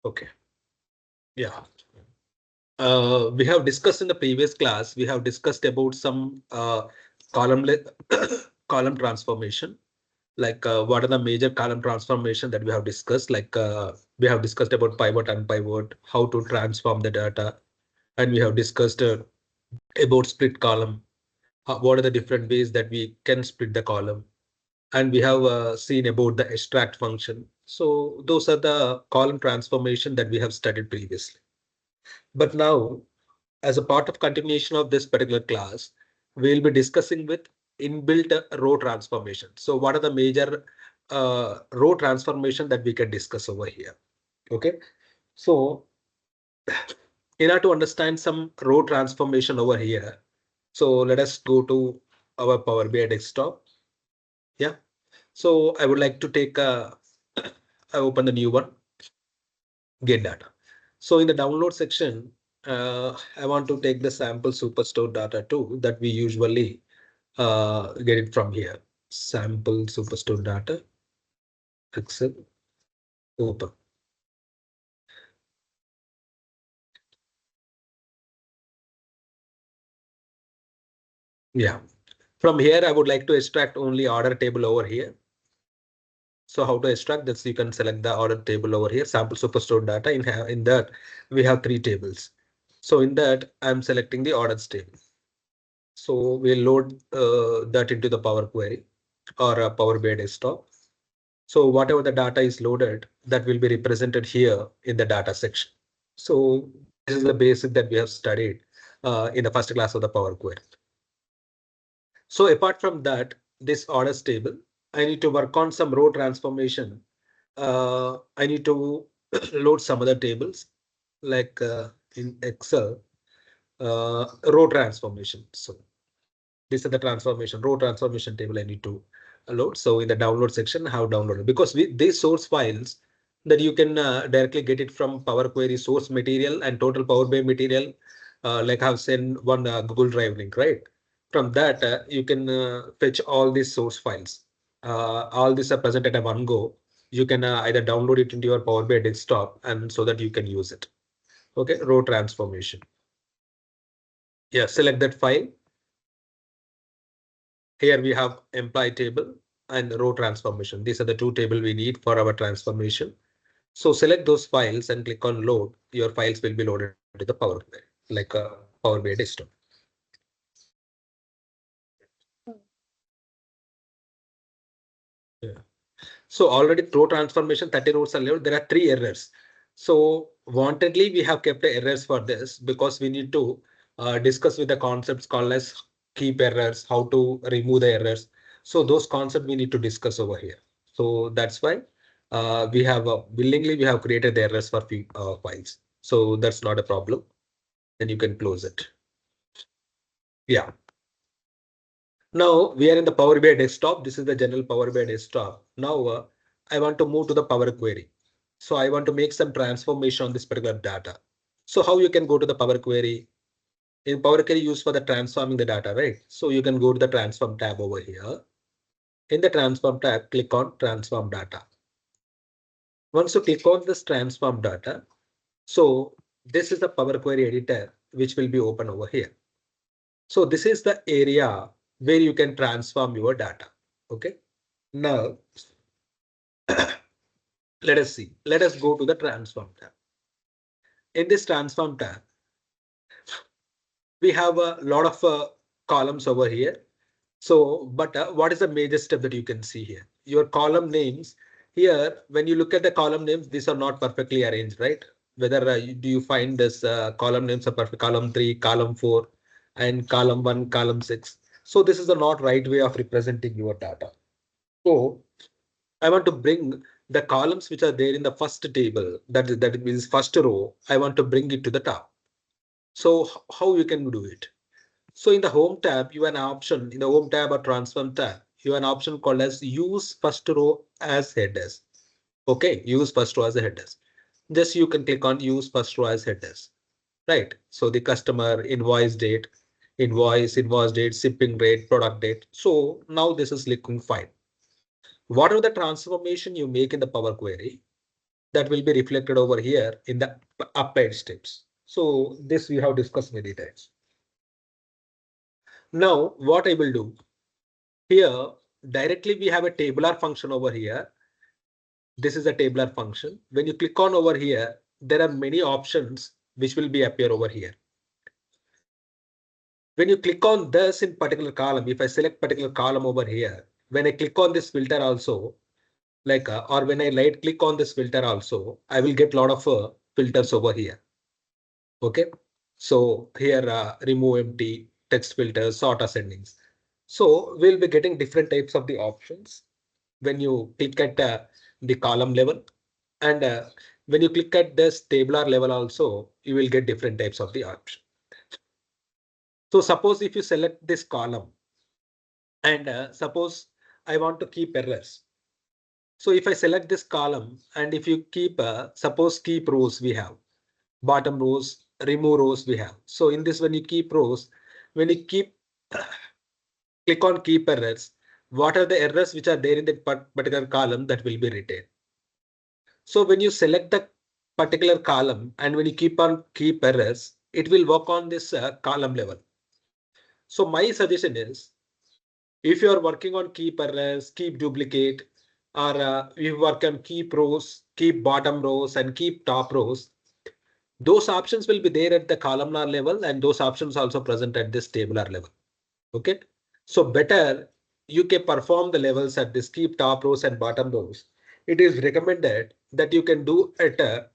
Okay. Yeah. We have discussed in the previous class, we have discussed about some column column transformation, like what are the major column transformation that we have discussed, like we have discussed about pivot and pivot, how to transform the data, and we have discussed about split column, what are the different ways that we can split the column, and we have seen about the extract function. So those are the column transformation that we have studied previously. But now, as a part of continuation of this particular class, we'll be discussing with inbuilt row transformation. So what are the major row transformation that we can discuss over here? Okay, so in order to understand some row transformation over here, so let us go to our Power BI desktop. Yeah, so I would like to take I open the new one, get data. So in the download section, I want to take the sample superstore data too that we usually get it from here. Sample superstore data, Excel, open. Yeah. From here, I would like to extract only order table over here. So how to extract this? You can select the order table over here, sample superstore data. In that, we have three tables. So in that, I'm selecting the orders table. So we'll load that into the Power Query or a Power BI desktop. So whatever the data is loaded, that will be represented here in the data section. So this is the basic that we have studied in the first class of the Power Query. So apart from that, this orders table, I need to work on some row transformation. I need to load some other tables like in Excel, row transformation. So this is the transformation, row transformation table I need to load. So in the download section, I have downloaded because these source files that you can directly get it from Power Query source material and total Power BI material. Like I've sent one Google Drive link, right? From that, you can fetch all these source files. All these are presented at one go. You can either download it into your Power BI desktop and so that you can use it. Okay, row transformation. Yeah, select that file. Here we have employee table and row transformation. These are the two tables we need for our transformation. So select those files and click on load. Your files will be loaded to the Power BI, like a Power BI desktop. Yeah. So already row transformation 30 rows are loaded. There are three errors. So wantedly we have kept the errors for this because we need to discuss with the concepts called as keep errors, how to remove the errors. So those concepts we need to discuss over here. So that's why we have willingly we have created the errors for few files. So that's not a problem. Then you can close it. Yeah. Now we are in the Power BI desktop. This is the general Power BI desktop. Now I want to move to the Power Query. So I want to make some transformation on this particular data. So how you can go to the Power Query? In Power Query used for the transforming the data, right? So you can go to the Transform tab over here. In the Transform tab, click on Transform Data. Once you click on this Transform Data, so this is the Power Query editor, which will be open over here. So this is the area where you can transform your data. Okay. Now, let us see. Let us go to the Transform tab. In this Transform tab, we have a lot of columns over here. So, but what is the major step that you can see here? Your column names here, when you look at the column names, these are not perfectly arranged, right? Whether do you find this column names are perfect, column 3, column 4, and column 1, column 6. So this is the not right way of representing your data. So I want to bring the columns which are there in the first table, that means first row, I want to bring it to the top. So how you can do it? So in the home tab, you have an option in the home tab or transform tab, you have an option called as use first row as headers. Okay, use first row as a headers. Just you can click on use first row as headers. Right. So the customer invoice date, invoice date, shipping rate, product date. So now this is looking fine. Whatever the transformation you make in the Power Query, that will be reflected over here in the applied steps. So this we have discussed many times. Now what I will do here, directly we have a tabular function over here. This is a tabular function. When you click on over here, there are many options which will be appear over here. When you click on this in particular column, if I select particular column over here, when I click on this filter also, like or when I right click on this filter also, I will get a lot of filters over here. Okay, so here remove empty, text filters, sort ascendings. So we'll be getting different types of the options when you click at the column level, and when you click at this tabular level also, you will get different types of the option. So suppose if you select this column and suppose I want to keep errors. So if I select this column and if you keep suppose keep rows, we have bottom rows, remove rows we have. So in this, when you keep rows, when you keep click on keep errors, what are the errors which are there in the particular column that will be retained. So when you select the particular column and when you keep on keep errors, it will work on this column level. So my suggestion is, if you are working on keep errors, keep duplicate, or you work on keep rows, keep bottom rows and keep top rows, those options will be there at the columnar level and those options also present at this tabular level. Okay, so better you can perform the levels at this keep top rows and bottom rows. It is recommended that you can do at the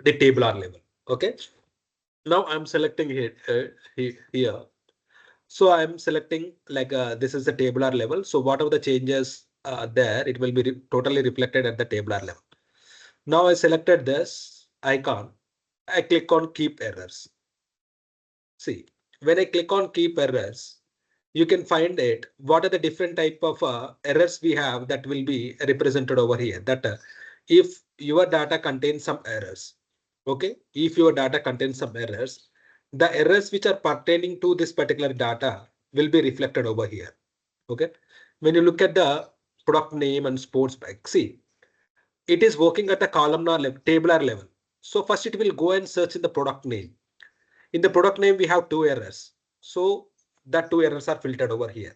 tabular level. Okay, now I'm selecting here. So I'm selecting like this is the tabular level. So whatever the changes there, it will be totally reflected at the tabular level. Now I selected this icon. I click on keep errors. See, when I click on keep errors, you can find it. What are the different type of errors we have that will be represented over here? That if your data contains some errors, okay, if your data contains some errors, the errors which are pertaining to this particular data will be reflected over here. Okay, when you look at the product name and sports bike, see, it is working at the columnar level, tabular level. So first it will go and search in the product name. In the product name, we have two errors. So that two errors are filtered over here.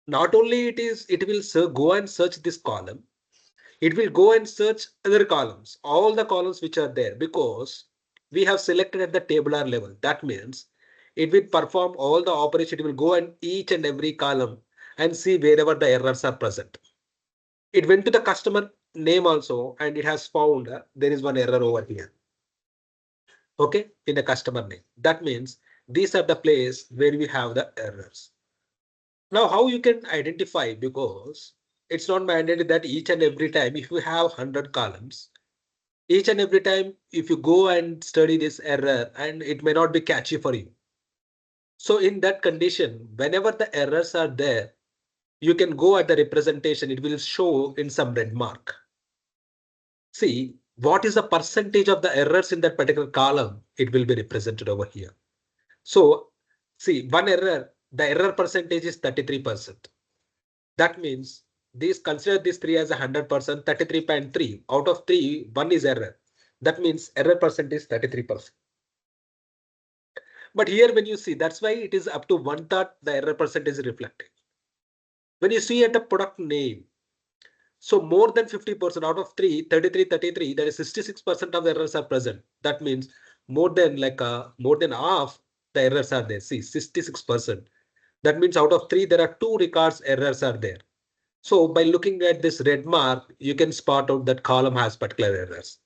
Not only it will go and search this column, it will go and search other columns, all the columns which are there, because we have selected at the tabular level. That means it will perform all the operation. It will go and each and every column and see wherever the errors are present. It went to the customer name also, and it has found there is one error over here. Okay, in the customer name. That means these are the place where we have the errors. Now, how you can identify, because it's not mandated that each and every time if you have 100 columns, each and every time if you go and study this error and it may not be catchy for you. So in that condition, whenever the errors are there, you can go at the representation, it will show in some red mark. See, what is the percentage of the errors in that particular column? It will be represented over here. So see, one error, the error percentage is 33%. That means consider these three as 100%, 33.3 out of 3, 1 is error. That means error percentage is 33%. But here when you see, that's why it is up to 1/3 the error percentage is reflected. When you see at the product name, so more than 50% out of 3, 33, that is 66% of the errors are present. That means more than half the errors are there. See, 66%. That means out of 3, there are 2 records errors are there. So by looking at this red mark, you can spot out that column has particular errors.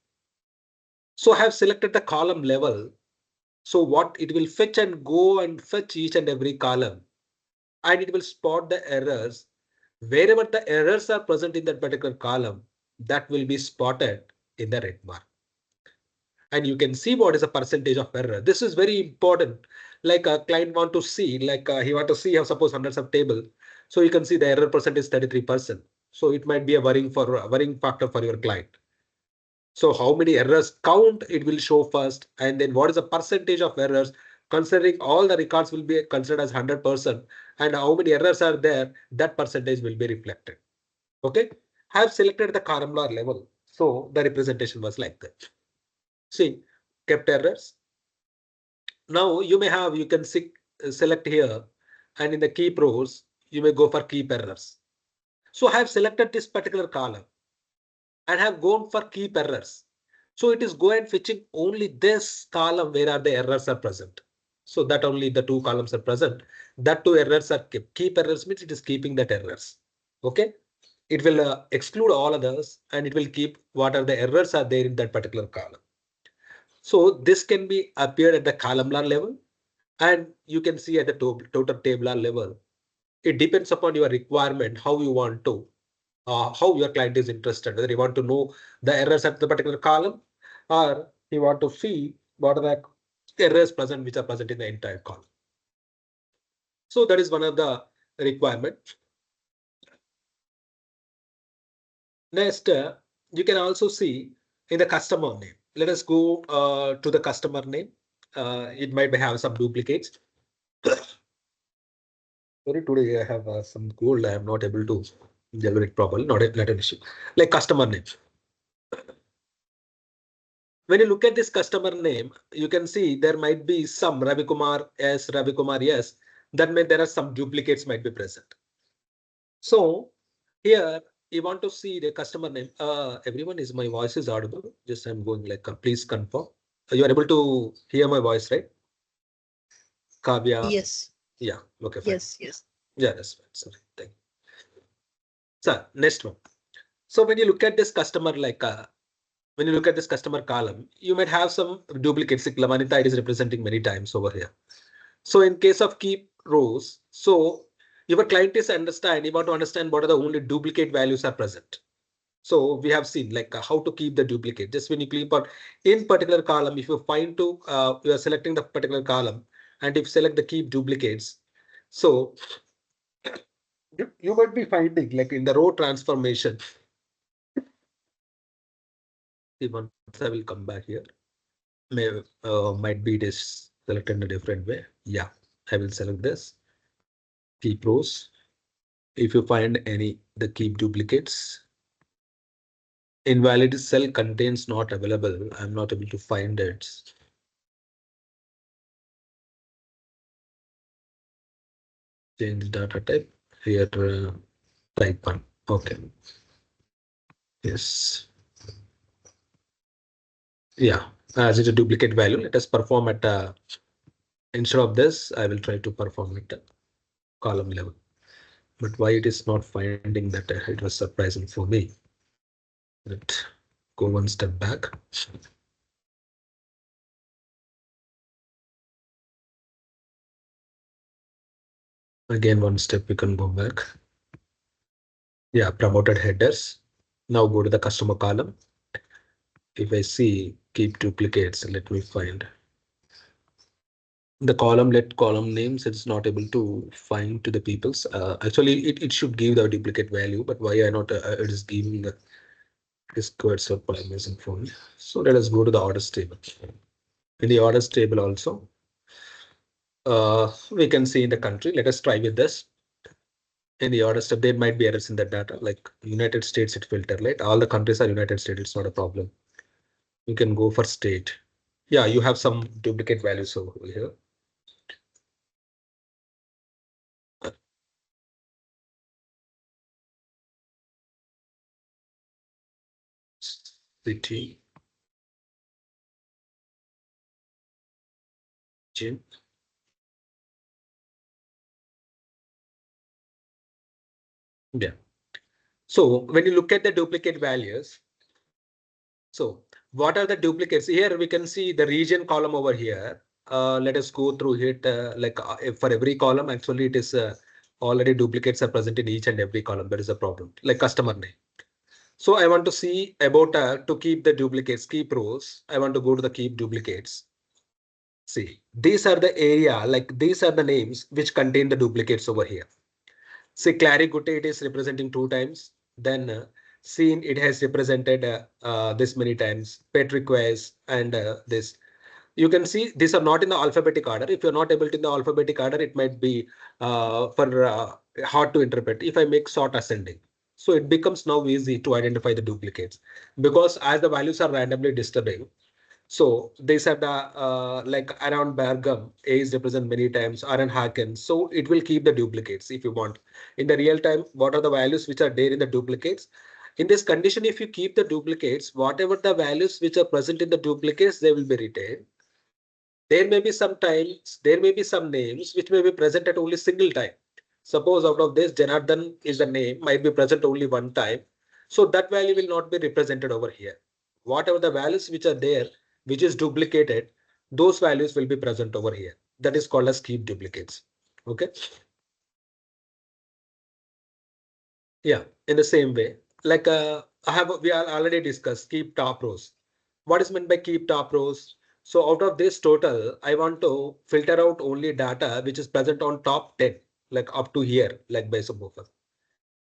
So I have selected the column level. So what it will fetch and go and fetch each and every column, and it will spot the errors. Wherever the errors are present in that particular column, that will be spotted in the red mark. And you can see what is the percentage of error. This is very important. Like a client want to see, like he want to see how suppose hundreds of table. So you can see the error percent is 33%. So it might be a worrying factor for your client. So how many errors count it will show first, and then what is the percentage of errors considering all the records will be considered as 100%, and how many errors are there, that percentage will be reflected. Okay, I have selected the columnar level. So the representation was like that. See, kept errors. Now you can select here, and in the keep rows, you may go for keep errors. So I have selected this particular column and have gone for keep errors. So it is going fetching only this column where are the errors are present. So that only the two columns are present. That two errors are kept. Keep errors means it is keeping that errors. Okay. It will exclude all others and it will keep what are the errors are there in that particular column. So this can be appeared at the columnar level and you can see at the total tabular level. It depends upon your requirement, how you want to, how your client is interested, whether you want to know the errors at the particular column or you want to see what are the errors present which are present in the entire column. So that is one of the requirements. Next, you can also see in the customer name. Let us go to the customer name. It might have some duplicates. Sorry, today I have some cold. I am not able to deliver it properly. Not an issue. Like customer name. When you look at this customer name, you can see there might be some Ravi Kumar S, Ravi Kumar S. That means there are some duplicates might be present. So here you want to see the customer name. Everyone, is my voice is audible? Just I'm going like please confirm. You are able to hear my voice, right? Kavya. Yes. Yeah. Okay. Fine. Yes. Yeah, that's fine. Sorry. Thank you. So next one. So when you look at this customer, like when you look at this customer column, you might have some duplicates. Like Lamanita, it is representing many times over here. So in case of keep rows, so your client is you want to understand what are the only duplicate values are present. So we have seen like how to keep the duplicate. Just when you click on in particular column, if you find to you are selecting the particular column and if select the keep duplicates, so you might be finding like in the row transformation. Once I will come back here. Might be it is selected in a different way. Yeah, I will select this. Keep rows. If you find any the keep duplicates, invalid cell contains not available. I'm not able to find it. Change data type here. Type 1. Okay. Yes. Yeah. As it's a duplicate value, let us perform at instead of this, I will try to perform it at column level. But why it is not finding that it was surprising for me. Let's go one step back. Again, one step we can go back. Yeah, promoted headers. Now go to the customer column. If I see keep duplicates, let me find the column. Let column names. It's not able to find to the people's. Actually, it should give the duplicate value, but why I not? It is giving the this cursor missing for me. So let us go to the orders table. In the orders table also, we can see in the country. Let us try with this. In the order step, there might be errors in the data, like United States, it filter, right? All the countries are United States, it's not a problem. You can go for state. Yeah, you have some duplicate values over here. City. Gym. Yeah. So when you look at the duplicate values, so what are the duplicates? Here we can see the region column over here. Let us go through it. For every column, actually it is already duplicates are present in each and every column. That is a problem. Like customer name. So I want to see about to keep the duplicates, keep rows. I want to go to the keep duplicates. See, these are the area, like these are the names which contain the duplicates over here. See, Clary Gutte, it is representing 2 times. Then Scene, it has represented this many times. Petriquez and this. You can see these are not in the alphabetic order. If you're not able to in the alphabetic order, it might be hard to interpret. If I make sort ascending. So it becomes now easy to identify the duplicates because as the values are randomly disturbing. So they said like around Bergam, A is represented many times, Aaron Haken. So it will keep the duplicates if you want. In the real time, what are the values which are there in the duplicates? In this condition, if you keep the duplicates, whatever the values which are present in the duplicates, they will be retained. There may be some names which may be present at only single time. Suppose out of this, Janardhan is the name, might be present only one time. So that value will not be represented over here. Whatever the values which are there, which is duplicated, those values will be present over here. That is called as keep duplicates. Okay. Yeah, in the same way, like we are already discussed keep top rows. What is meant by keep top rows? So out of this total, I want to filter out only data which is present on top 10, like up to here, like by subwoofer.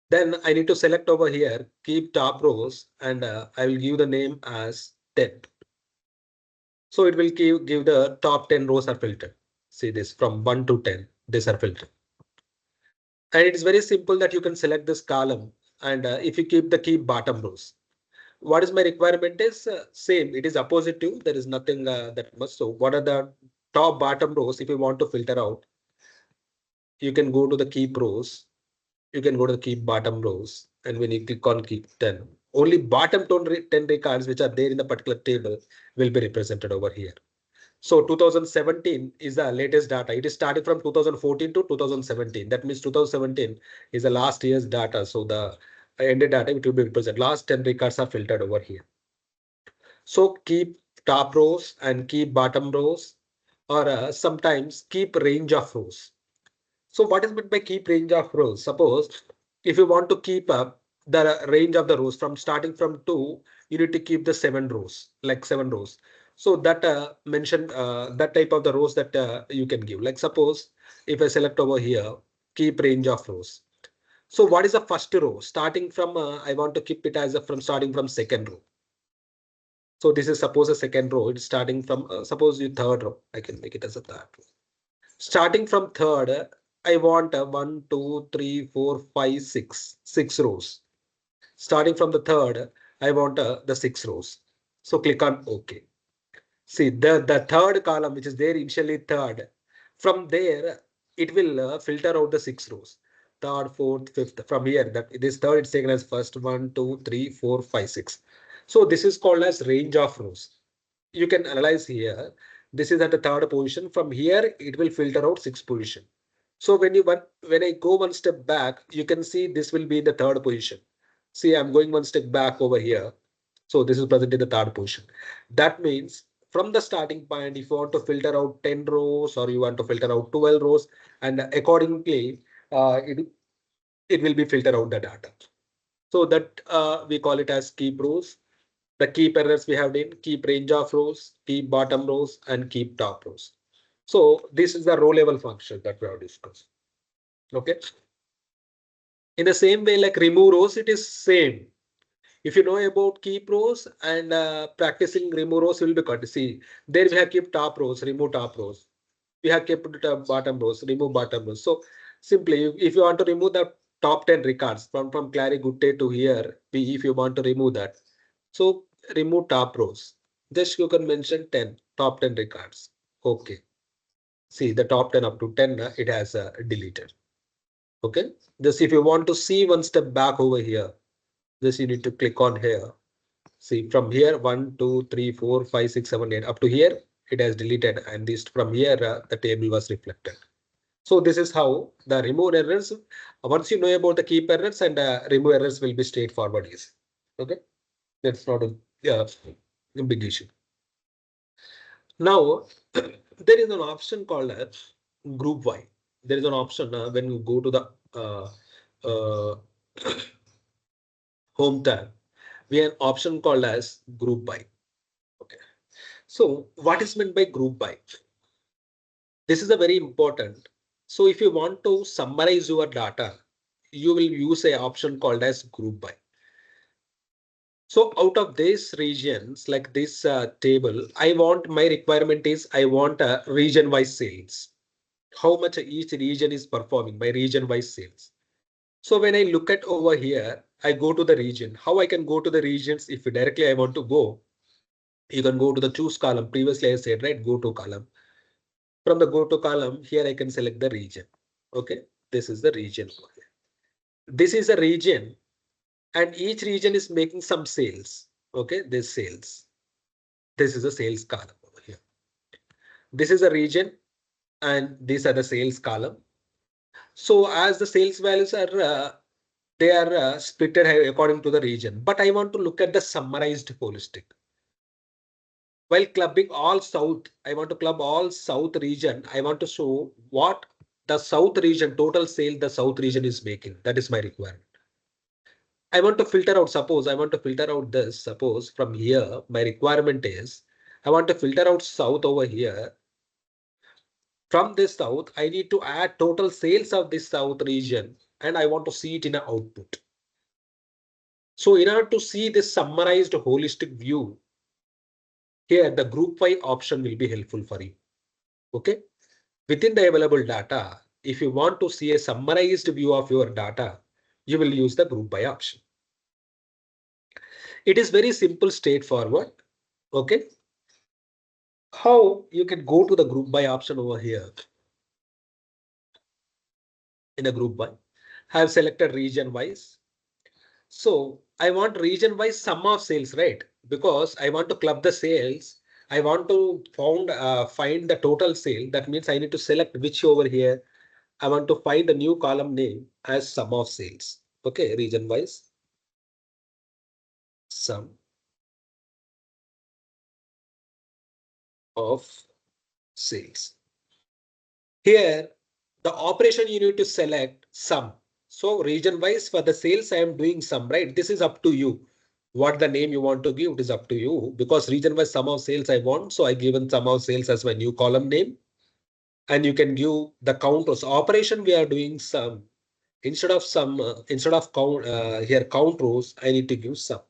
Then I need to select over here, keep top rows, and I will give the name as 10. So it will give the top 10 rows are filtered. See this from 1 to 10, these are filtered. And it is very simple that you can select this column. And if you keep bottom rows, what is my requirement is same. It is opposite to, there is nothing that much. So what are the top bottom rows? If you want to filter out, you can go to the keep rows. You can go to the keep bottom rows. And when you click on keep 10, only bottom 10 records which are there in the particular table will be represented over here. So 2017 is the latest data. It is starting from 2014 to 2017. That means 2017 is the last year's data. So the ended data it will be represented. Last 10 records are filtered over here. So keep top rows and keep bottom rows, or sometimes keep range of rows. So what is meant by keep range of rows? Suppose if you want to keep up the range of the rows from starting from 2, you need to keep the 7 rows, like 7 rows. So that mention that type of the rows that you can give. Like suppose if I select over here, keep range of rows. So what is the first row? Starting from I want to keep it as from starting from second row. So this is suppose a second row. It's starting from suppose you third row. I can make it as a third row. Starting from third, I want 1, 2, 3, 4, 5, 6, 6 rows. Starting from the third, I want the 6 rows. So click on OK. See the third column, which is there initially third, from there, it will filter out the 6 rows. Third, fourth, fifth, from here, that this third it's taken as first 1, 2, 3, 4, 5, 6. So this is called as range of rows. You can analyze here. This is at the third position. From here, it will filter out 6th position. So when I go one step back, you can see this will be in the third position. See, I'm going one step back over here. So this is present in the third position. That means from the starting point, if you want to filter out 10 rows or you want to filter out 12 rows, and accordingly, it will be filter out the data. So that we call it as keep rows. The keep errors we have in keep range of rows, keep bottom rows, and keep top rows. So this is the row level function that we have discussed. Okay. In the same way, like remove rows, it is same. If you know about keep rows and practicing remove rows will be cut. See, there we have keep top rows, remove top rows. We have kept bottom rows, remove bottom rows. So simply, if you want to remove the top 10 records from Clary Gutte to here, if you want to remove that, so remove top rows. Just you can mention 10, top 10 records. Okay. See the top 10 up to 10, it has deleted. Okay. Just if you want to see one step back over here, just you need to click on here. See from here 1, 2, 3, 4, 5, 6, 7, 8 up to here, it has deleted, and this from here the table was reflected. So this is how the remove errors. Once you know about the keep errors and remove errors will be straightforward easy. Okay. That's not a big issue. Now, there is an option called as group Y. There is an option when you go to the uh, home tab, we have an option called as group by. Okay. So what is meant by group by? This is a very important. So if you want to summarize your data, you will use a option called as group by. So out of these regions, like this table, my requirement is I want a region-wise sales. How much each region is performing by region-wise sales. So when I look at over here, I go to the region. How I can go to the regions? If directly I want to go, you can go to the choose column. Previously I said, right, go to column. From the go to column, here I can select the region. Okay, this is the region. This is a region, and each region is making some sales. Okay, this sales. This is a sales column over here. This is a region, and these are the sales column. So as the sales values are they are splitted according to the region, but I want to look at the summarized holistic. While clubbing all south, I want to club all south region. I want to show what the south region total sale the south region is making. That is my requirement. I want to filter out, suppose I want to filter out this, suppose from here, my requirement is, I want to filter out south over here. From this south, I need to add total sales of this south region, and I want to see it in an output. So in order to see this summarized holistic view, here the group by option will be helpful for you. Okay. Within the available data, if you want to see a summarized view of your data, you will use the group by option. It is very simple, straightforward. Okay. How you can go to the group by option over here. In a group by, I have selected region wise. So I want region wise sum of sales, right? Because I want to club the sales. I want to find the total sale. That means I need to select which over here. I want to find a new column name as sum of sales. Okay, region wise sum of sales. Here, the operation you need to select sum. So region wise for the sales, I am doing sum, right? This is up to you. What the name you want to give, it is up to you, because region wise sum of sales I want. So I given sum of sales as my new column name. And you can give the counters. Operation we are doing sum. Instead of sum, instead of count here count rows, I need to give sum.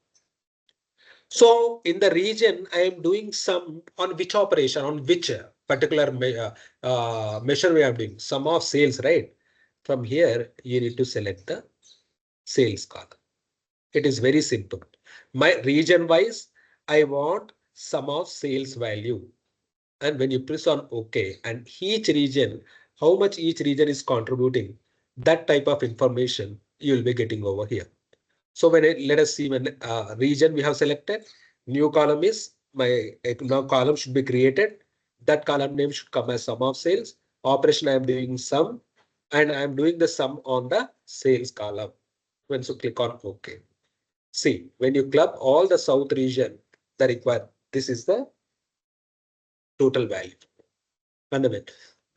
So in the region, I am doing sum on which operation, on which particular measure we are doing, sum of sales, right? From here, you need to select the sales column. It is very simple. My region wise, I want sum of sales value. And when you press on OK, and each region, how much each region is contributing, that type of information you will be getting over here. So let us see when region we have selected, new column is my now column should be created. That column name should come as sum of sales. Operation I am doing sum, and I am doing the sum on the sales column. When so click on OK. See, when you club all the south region, the required, this is the total value. And the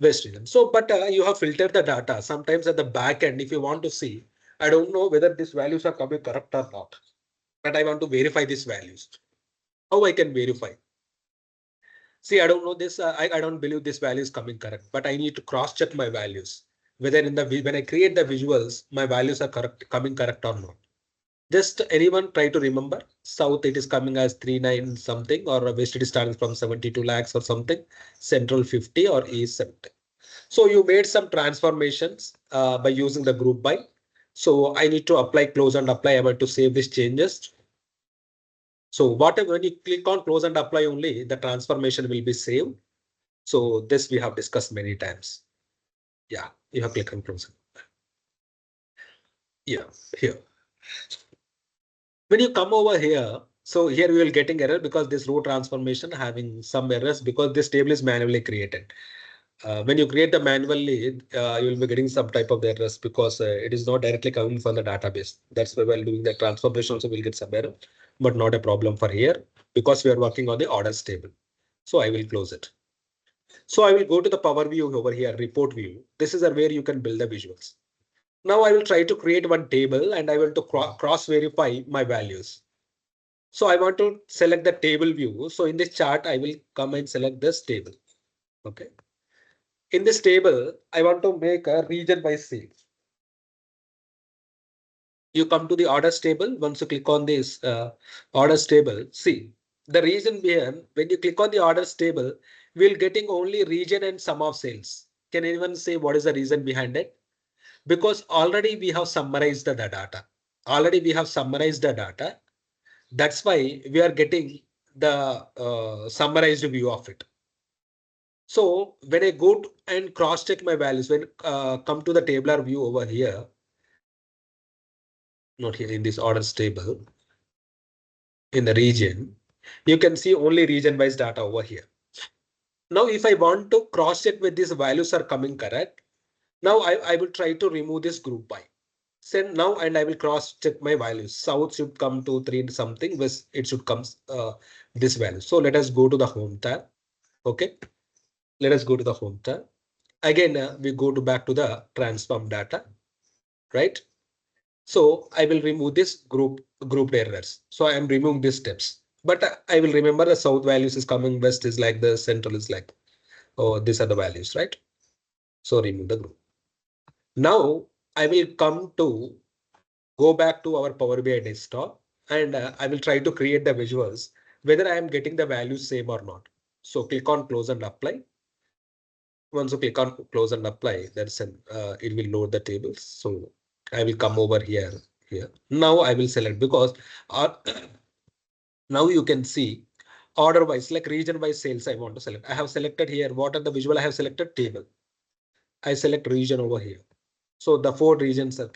west region. So, but you have filtered the data. Sometimes at the back end, if you want to see, I don't know whether these values are coming correct or not, but I want to verify these values. How I can verify? See, I don't know this. I don't believe this value is coming correct, but I need to cross check my values. Whether in the when I create the visuals, my values are correct, coming correct or not. Just anyone try to remember. South it is coming as 39 something, or west it is starting from 72 lakhs or something. Central 50 or east 70. So you made some transformations by using the group by. So I need to apply, close and apply. I want to save these changes. So whatever, when you click on close and apply only, the transformation will be saved. So this we have discussed many times. Yeah, you have click on close. Yeah, here. When you come over here, so here we will getting error because this row transformation having some errors because this table is manually created. When you create the manually, you will be getting some type of errors because it is not directly coming from the database. That's why while doing the transformation also we'll get some error, but not a problem for here because we are working on the orders table. So I will close it. So I will go to the Power View over here, report view. This is where you can build the visuals. Now I will try to create one table and I will to cross verify my values. So I want to select the table view. So in this chart, I will come and select this table. Okay. In this table, I want to make a region by sales. You come to the orders table. Once you click on this orders table, see the reason behind when you click on the orders table, we'll getting only region and sum of sales. Can anyone say what is the reason behind it? Because already we have summarized the data. already we have summarized the data. That's why we are getting the summarized view of it. So when I go to and cross check my values, when come to the tabular view over here, not here in this orders table, in the region, you can see only region wise data over here. Now, if I want to cross check whether these values are coming correct, now I will try to remove this group by. Send now and I will cross check my values. South should come to 3 something, west it should come this value. So let us go to the home tab. Okay, let us go to the home tab. Again, we go to back to the transform data, right? So I will remove this grouped errors. So I am removing these steps, but I will remember the south values is coming, west is like the central is like, oh, these are the values, right? So remove the group. Now I will come to go back to our Power BI desktop and I will try to create the visuals, whether I am getting the values same or not. So click on close and apply. Once you click on close and apply, that's an it will load the tables. So I will come over here. Now I will select because now you can see order wise, like region wise sales I want to select. I have selected here. What are the visual? I have selected table. I select region over here. So the 4 regions are.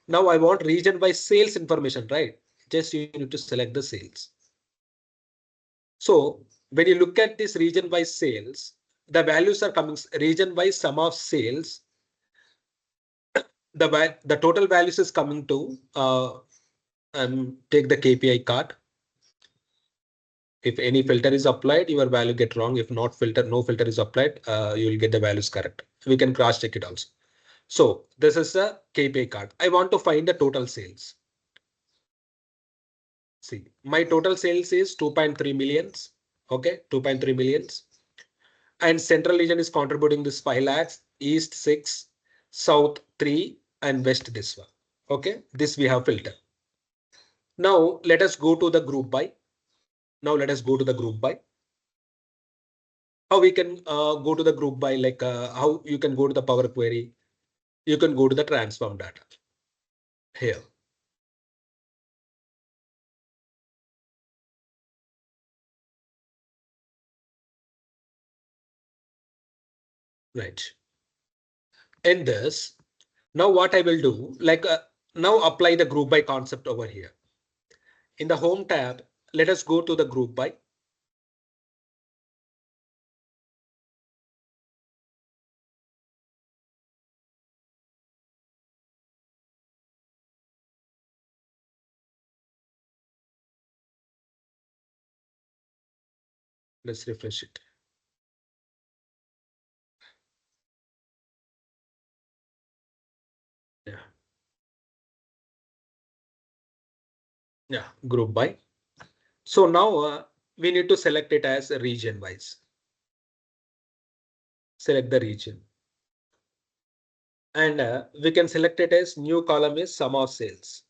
Now I want region wise sales information, right? Just you need to select the sales. So when you look at this region wise sales, the values are coming region wise sum of sales. The total values is coming to take the KPI card. If any filter is applied, your value get wrong. If not filter, no filter is applied, you will get the values correct. We can cross check it also. So this is the KPI card. I want to find the total sales. See, my total sales is 2.3 millions. Okay, 2.3 millions. And central region is contributing this 5 lakhs, east 6, south 3, and west this one. Okay, this we have filter. Now let us go to the group by. Now let us go to the group by. How we can go to the group by, like how you can go to the Power Query. You can go to the transform data here. Right. In this, now what I will do, like now apply the group by concept over here. In the home tab, let us go to the group by. Let's refresh it. Yeah. Yeah, group by. So now we need to select it as a region wise. Select the region. And we can select it as new column is sum of sales.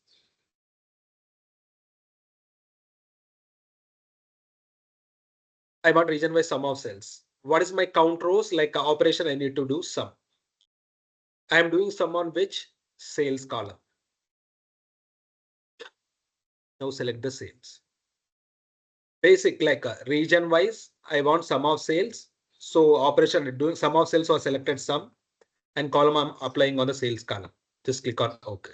I want region wise sum of sales. What is my count rows? Like operation, I need to do sum. I am doing sum on which sales column. Now select the sales. Basic, like region wise, I want sum of sales. So operation doing sum of sales or selected sum, and column I'm applying on the sales column. Just click on OK.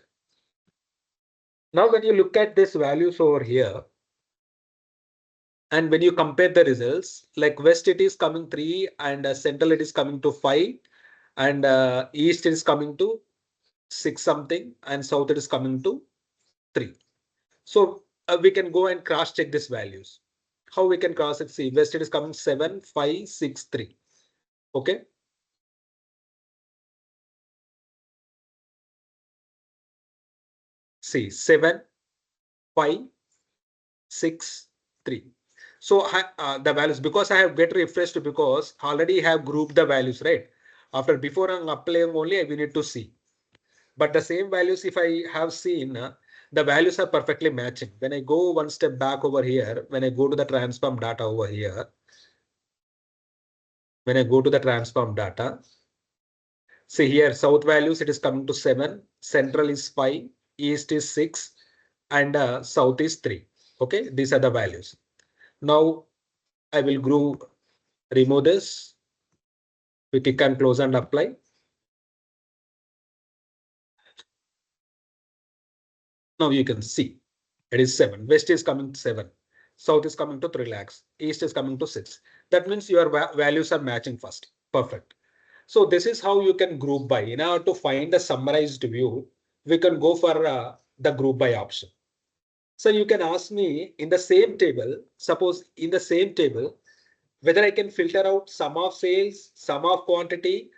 Now when you look at this values over here, and when you compare the results, like west it is coming 3 and central it is coming to 5 and east is coming to 6 something and south it is coming to 3. So we can go and cross check these values. How we can cross it? See, west it is coming 7, 5, 6, 3. Okay. See, 7, 5, 6, 3. So the values, because I have get refreshed because already have grouped the values, right? After before I'm applying only, we need to see. But the same values, if I have seen, the values are perfectly matching. When I go one step back over here, when I go to the transform data over here, when I go to the transform data, see here, south values, it is coming to 7, central is 5, east is 6, and south is 3. Okay, these are the values. Now I will remove this. We click and close and apply. Now you can see it is 7. West is coming to 7. South is coming to 3 lakhs. East is coming to 6. That means your values are matching first. Perfect. So this is how you can group by. In order to find the summarized view, we can go for the group by option. So you can ask me in the same table, suppose in the same table, whether I can filter out sum of sales, sum of quantity,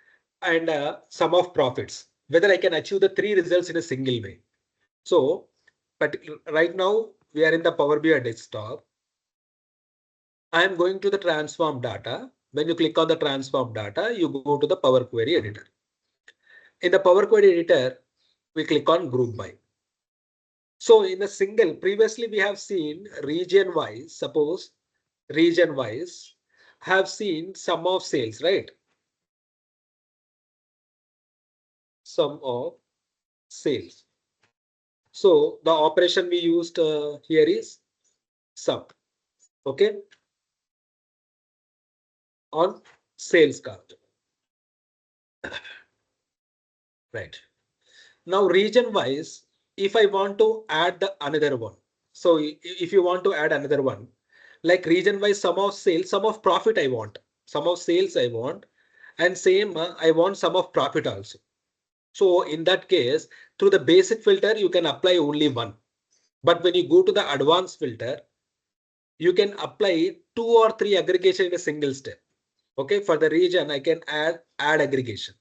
and sum of profits, whether I can achieve the 3 results in a single way. So, but right now we are in the Power BI desktop. I am going to the transform data. When you click on the transform data, you go to the Power Query editor. In the Power Query editor, we click on group by. So in a single, previously we have seen region wise, suppose region wise have seen sum of sales, right? Sum of sales. So the operation we used here is sum. Okay. On sales card. Right. Now region wise, if I want to add the another one. So if you want to add another one, like region wise sum of sales, sum of profit I want, sum of sales I want, and same I want sum of profit also. So in that case, through the basic filter, you can apply only one. But when you go to the advanced filter, you can apply 2 or 3 aggregation in a single step. Okay, for the region, I can add aggregation.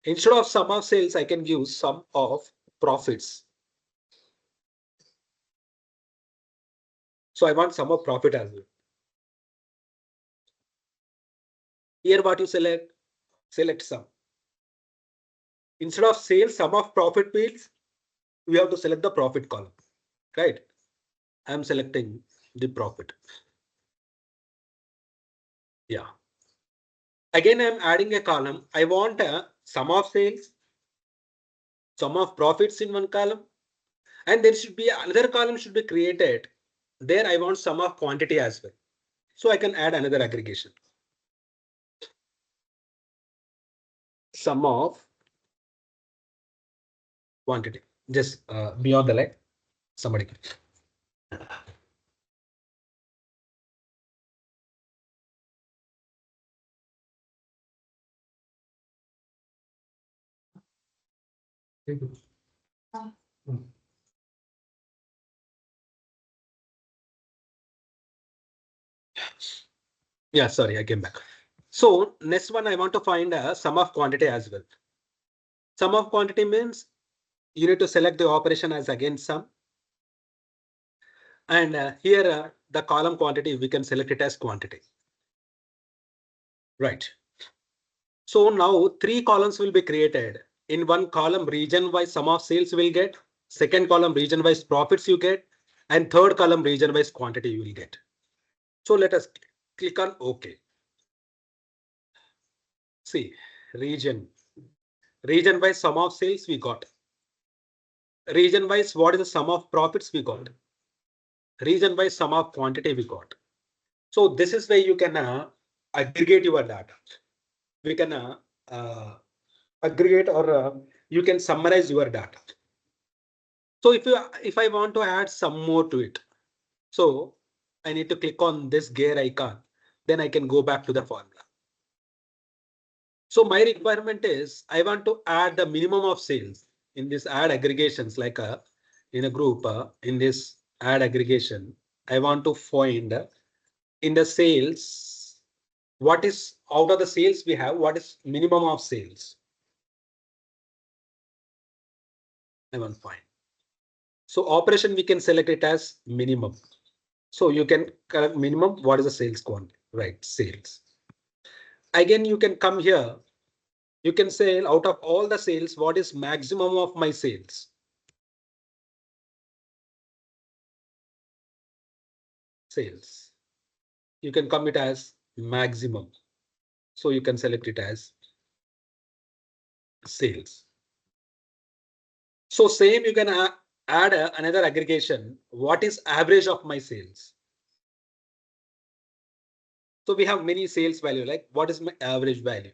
Instead of sum of sales, I can use sum of profits. So I want sum of profit as well. Here what you select? Select sum. Instead of sales, sum of profit means we have to select the profit column, right? I'm selecting the profit. Yeah. Again, I'm adding a column. I want a sum of sales, sum of profits in one column, and there should be another column should be created. There I want sum of quantity as well. So I can add another aggregation. Sum of quantity. Just beyond the line. Somebody. Yeah, sorry, I came back. So next one, I want to find a sum of quantity as well. Sum of quantity means you need to select the operation as again sum. And here the column quantity, we can select it as quantity. Right. So now 3 columns will be created. In one column, region wise sum of sales will get. Second column, region wise profits you get. And third column, region wise quantity you will get. So let us click on OK. See, region wise sum of sales we got. Region wise, what is the sum of profits we got? Region wise sum of quantity we got. So this is where you can aggregate your data. We can aggregate or you can summarize your data. So if I want to add some more to it, so I need to click on this gear icon, then I can go back to the formula. So my requirement is I want to add the minimum of sales in this add aggregations like in a group in this add aggregation. I want to find in the sales, what is out of the sales we have, what is minimum of sales? I want to find. So operation, we can select it as minimum. So you can correct minimum, what is the sales quantity, right? Sales. Again, you can come here. You can say out of all the sales, what is maximum of my sales? Sales. You can come it as maximum. So you can select it as sales. So same, you can add another aggregation. What is average of my sales? So we have many sales value, like what is my average value?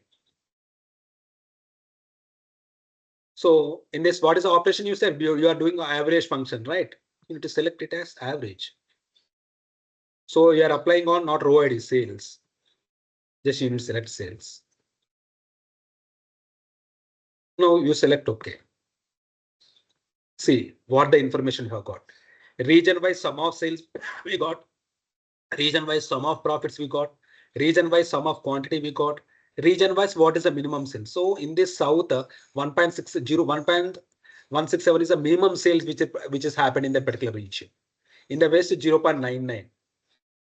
So in this, what is the operation you said? You are doing an average function, right? You need to select it as average. So you are applying on not row ID sales. Just you need to select sales. Now you select OK. See what the information you have got. Region wise sum of sales we got. Region wise sum of profits we got. Region wise sum of quantity we got. Region wise what is the minimum sales? So in this south 1.60 1.167 is the minimum sales which has happened in that particular region. In the west 0.99.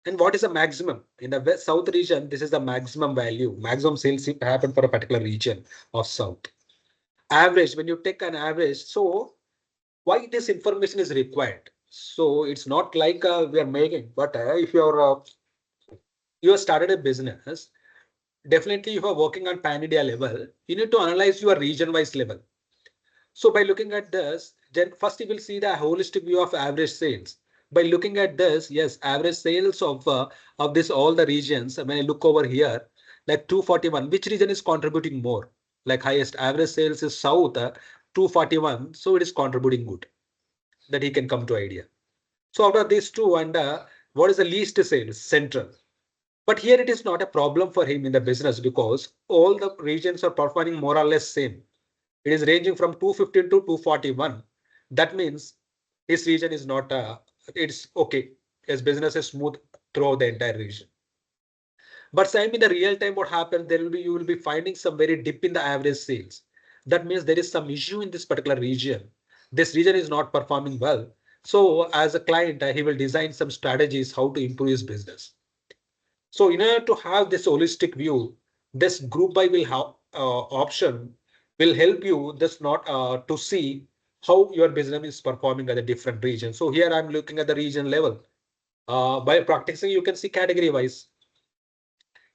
And what is the maximum? In the west south region, this is the maximum value. Maximum sales happen for a particular region of south. Average, when you take an average, so why this information is required? So it's not like we are making, but if you have started a business, definitely if you are working on pan-India level, you need to analyze your region-wise level. So by looking at this, then first you will see the holistic view of average sales. By looking at this, yes, average sales of this all the regions. When I look over here, like 241, which region is contributing more? Like highest average sales is south, 241, so it is contributing good. That he can come to idea. So out of these two, and what is the least sales? Central. But here it is not a problem for him in the business because all the regions are performing more or less same. It is ranging from 215 to 241. That means this region is not, it's okay. His business is smooth throughout the entire region. But same in the real time, what happens, you will be finding some very dip in the average sales. That means there is some issue in this particular region. This region is not performing well. So as a client, he will design some strategies how to improve his business. So in order to have this holistic view, this group by will have option will help you this not to see how your business is performing at a different region. So here I'm looking at the region level. By practicing, you can see category wise.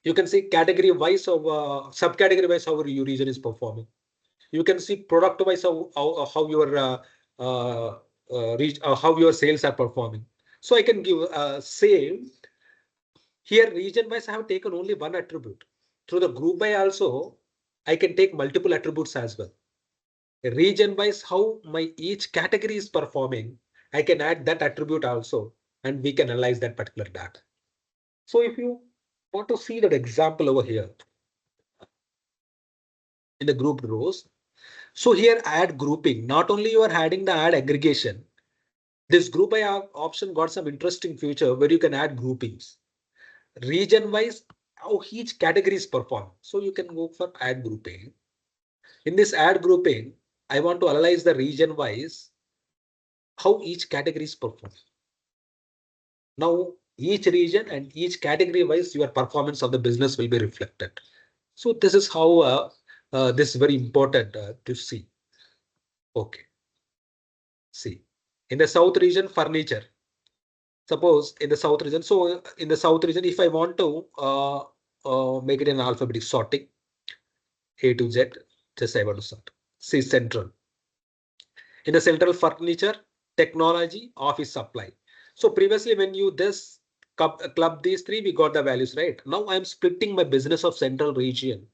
You can see category wise of subcategory wise how your region is performing. You can see product wise how your how your sales are performing. So I can give same here region wise. I have taken only one attribute. Through the group by also I can take multiple attributes as well. Region wise how my each category is performing, I can add that attribute also and we can analyze that particular data. So if you want to see that example over here in the grouped rows, so here add grouping, not only you are adding the add aggregation, this group by option got some interesting feature where you can add groupings. Region wise, how each category is performed. So you can go for add grouping. In this add grouping, I want to analyze the region wise, how each category is performed. Now each region and each category wise, your performance of the business will be reflected. So this is how this is very important to see. Okay. See, in the south region, furniture. Suppose in the south region, so in the south region, if I want to make it in alphabetic sorting, A to Z, just I want to sort. See central. In the central furniture, technology, office supply. So previously when you this club these three, we got the values right. Now I'm splitting my business of central region.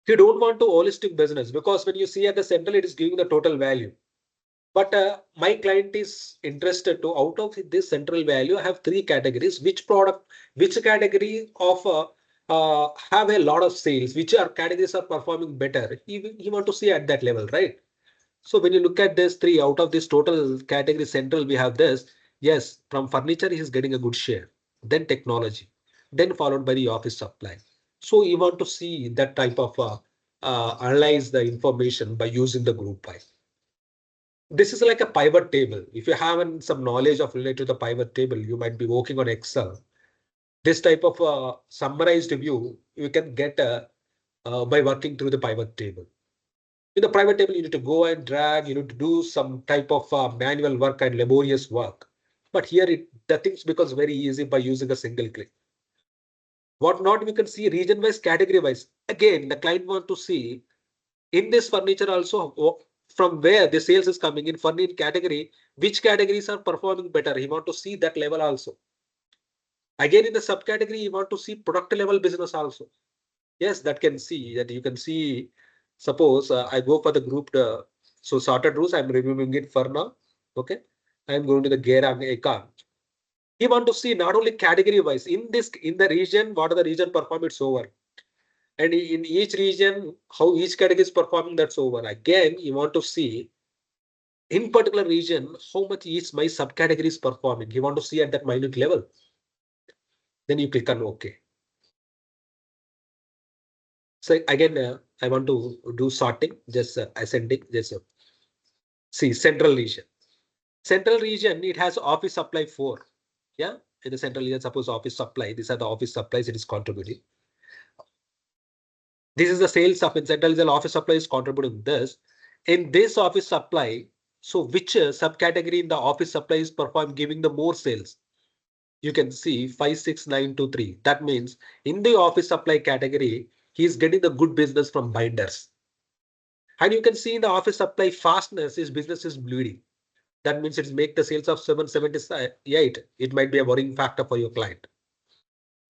You don't want to holistic business because when you see at the central, it is giving the total value. But my client is interested to out of this central value, I have three categories. Which product, which category of have a lot of sales, which are categories are performing better. He want to see at that level, right? So when you look at this three out of this total category central, we have this. Yes, from furniture, he is getting a good share. Then technology, then followed by the office supply. So you want to see that type of analyze the information by using the group by. This is like a pivot table. If you have some knowledge of related to the pivot table, you might be working on Excel. This type of summarized view you can get by working through the pivot table. In the pivot table, you need to go and drag, you need to do some type of manual work and laborious work. But here the things becomes very easy by using a single click. What not, we can see region wise, category wise. Again, the client want to see in this furniture also from where the sales is coming in for in category, which categories are performing better. He want to see that level also. Again, in the subcategory, you want to see product level business also. Yes, that can see that you can see. Suppose I go for the group, so sorted rows, I'm removing it for now. Okay, I'm going to the gear and account. You want to see not only category wise in the region, what are the region perform, it's over. And in each region, how each category is performing, that's over. Again, you want to see in particular region, how much each my subcategory is performing. You want to see at that minute level. Then you click on OK. So again, I want to do sorting, just ascending, just see central region. Central region, it has office supply 4. Yeah, in the central region, suppose office supply, these are the office supplies it is contributing. This is the sales of in central region, office supply is contributing this. In this office supply, so which subcategory in the office supply is perform giving the more sales? You can see 56923. That means in the office supply category, he is getting the good business from binders. And you can see in the office supply fastness, his business is bleeding. That means it's make the sales of 778. It might be a worrying factor for your client.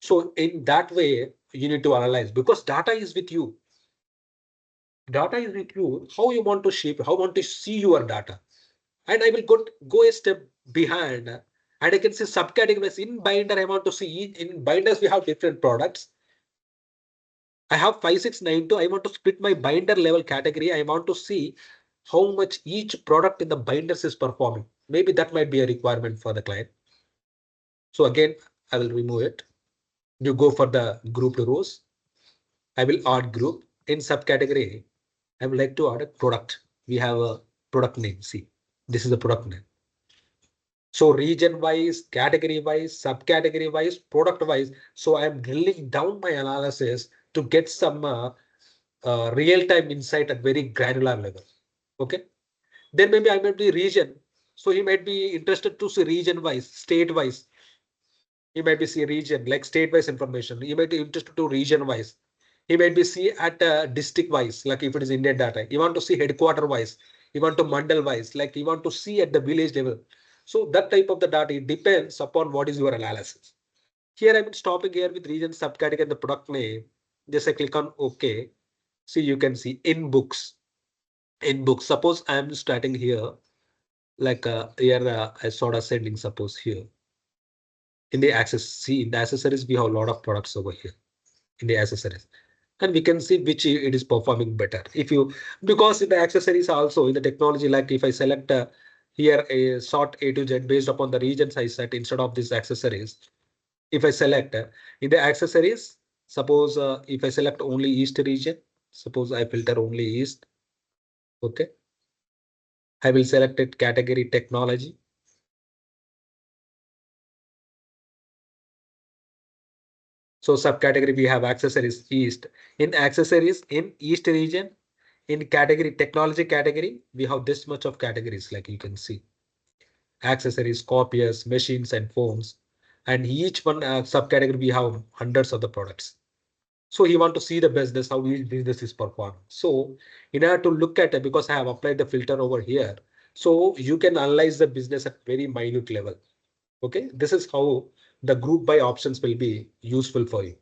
So in that way, you need to analyze because data is with you. Data is with you. How you want to shape, how you want to see your data. And I will go a step behind. And I can see subcategories in binder. I want to see in binders, we have different products. I have 5692. I want to split my binder level category. I want to see how much each product in the binders is performing. Maybe that might be a requirement for the client. So again, I will remove it. You go for the grouped rows. I will add group in subcategory. I would like to add a product. We have a product name. See, this is the product name. So region wise, category wise, subcategory wise, product wise. So I am drilling down my analysis to get some real-time insight at very granular level. Okay. Then maybe I might be region. So he might be interested to see region wise, state wise. He might be see region like state wise information. He might be interested to region wise. He might be see at district wise, like if it is Indian data. You want to see headquarter wise. You want to mandal wise, like you want to see at the village level. So that type of the data, it depends upon what is your analysis. Here I'm stopping here with region, subcategory, and the product name. Just I click on OK. See, you can see in books. In books, suppose I'm starting here, like here I sort of sending, suppose here. In the access, see in the accessories, we have a lot of products over here in the accessories. And we can see which it is performing better. If you, because in the accessories also in the technology, like if I select here a sort A to Z based upon the regions I set instead of these accessories. If I select in the accessories, suppose if I select only East region, suppose I filter only East. Okay. I will select it category technology. So subcategory we have accessories East. In accessories in East region, in category technology category, we have this much of categories like you can see. Accessories, copiers, machines and phones. And each one subcategory we have hundreds of the products. So you want to see the business, how each business is performing. So in order to look at it, because I have applied the filter over here, so you can analyze the business at very minute level. Okay, this is how the group by options will be useful for you.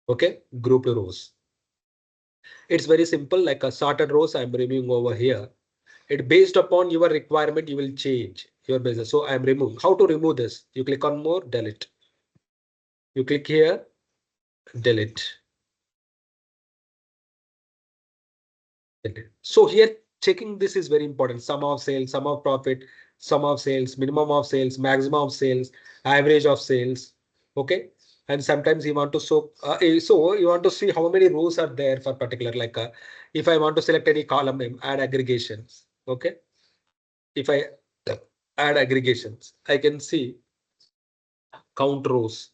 Okay, group rows. It's very simple, like a sorted rows I'm removing over here. It based upon your requirement, you will change your business. So I'm removing. How to remove this? You click on more, delete. You click here, delete. So here checking this is very important. Sum of sales, sum of profit, sum of sales, minimum of sales, maximum of sales, average of sales. Okay. And sometimes you want to so you want to see how many rows are there for particular, like if I want to select any column name, add aggregations. Okay. If I add aggregations, I can see count rows.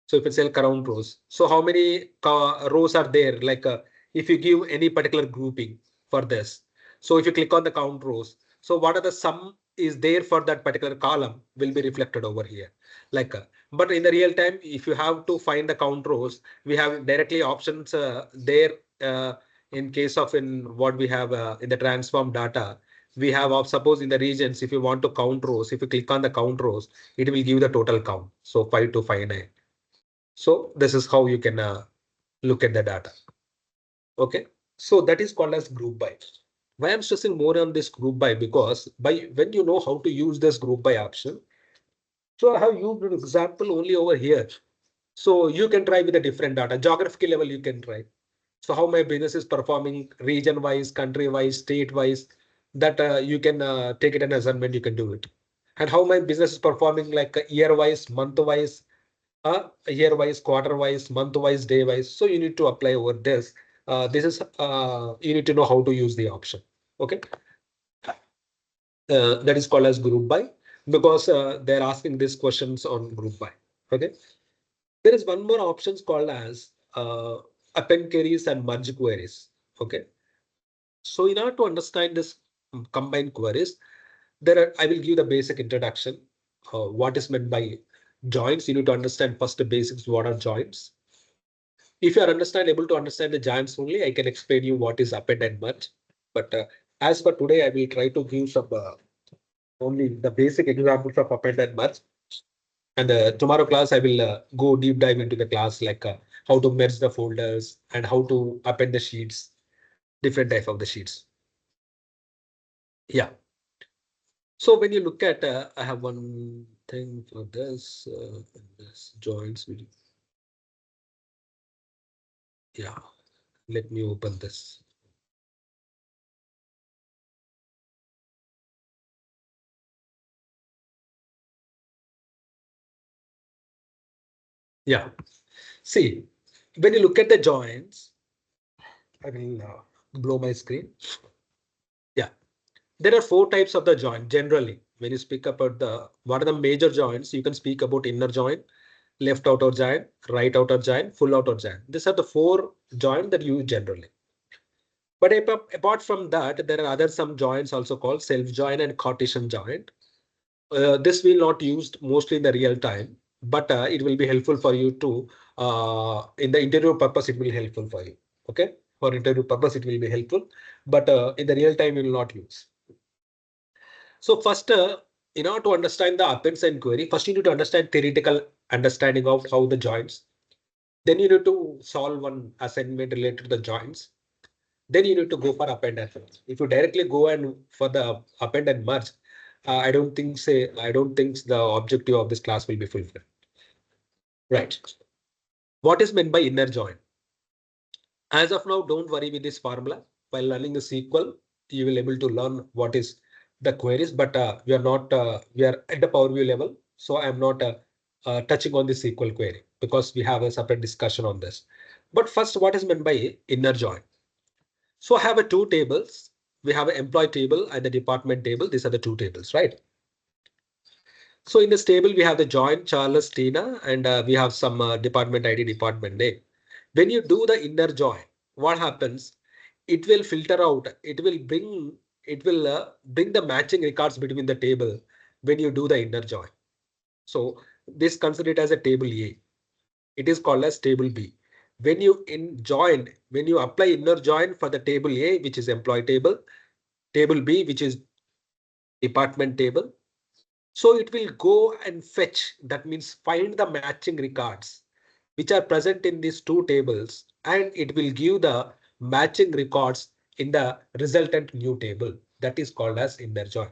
So if it's a count rows, so how many rows are there? Like if you give any particular grouping for this. So if you click on the count rows, so what are the sum is there for that particular column will be reflected over here. Like, but in the real time, if you have to find the count rows, we have directly options there in case of in what we have in the transform data, we have of suppose in the regions, if you want to count rows, if you click on the count rows, it will give the total count. So 5259. So this is how you can look at the data. Okay. So that is called as group by. Why I'm stressing more on this group by, because by when you know how to use this group by option. So I have used an example only over here. So you can try with a different data, geographical level you can try. So how my business is performing region wise, country wise, state wise, that you can take it an assignment, you can do it. And how my business is performing like year wise, month wise, year wise, quarter wise, month wise, day wise. So you need to apply over this. This is you need to know how to use the option. Okay. That is called as group by, because they're asking these questions on group by. Okay. There is one more options called as append queries and merge queries. Okay. So in order to understand this combined queries, I will give the basic introduction. What is meant by joins? You need to understand first the basics. What are joins? If you are able to understand the joins only, I can explain you what is append and merge. But as for today, I will try to give some only the basic examples of append and merge. And tomorrow class, I will go deep dive into the class, like how to merge the folders and how to append the sheets, different type of the sheets. Yeah. So when you look at, I have one thing for this, this joins. Yeah. Let me open this. Yeah. See, when you look at the joins, I will blow my screen. Yeah. There are four types of the joint generally. When you speak about the what are the major joints, you can speak about inner joint, left outer joint, right outer joint, full outer joint. These are the four joints that you use generally. But apart from that, there are other some joints also called self joint and Cartesian joint. This will not used mostly in the real time, but it will be helpful for you to in the interview purpose. It will be helpful for you. Okay, for interview purpose it will be helpful, but in the real time you will not use. So first, in order to understand the appends and query, first you need to understand theoretical understanding of how the joints. Then you need to solve one assignment related to the joints. Then you need to go for append and merge. If you directly go and for the append and merge, I don't think the objective of this class will be fulfilled. Right. What is meant by inner join? As of now, don't worry with this formula. While learning the SQL, you will able to learn what is the queries, but we are not we are at the Power View level, so I am not touching on the SQL query because we have a separate discussion on this. But first, what is meant by inner join? So I have a two tables. We have an employee table and the department table. These are the two tables, right? So in this table, we have the join Charles Tina, and we have some department ID, department name. When you do the inner join, what happens? It will filter out. It will bring the matching records between the table when you do the inner join. So this consider it as a table A. It is called as table B. When you when you apply inner join for the table A, which is employee table, table B, which is department table. So it will go and fetch, that means find the matching records which are present in these two tables, and it will give the matching records in the resultant new table. That is called as inner join.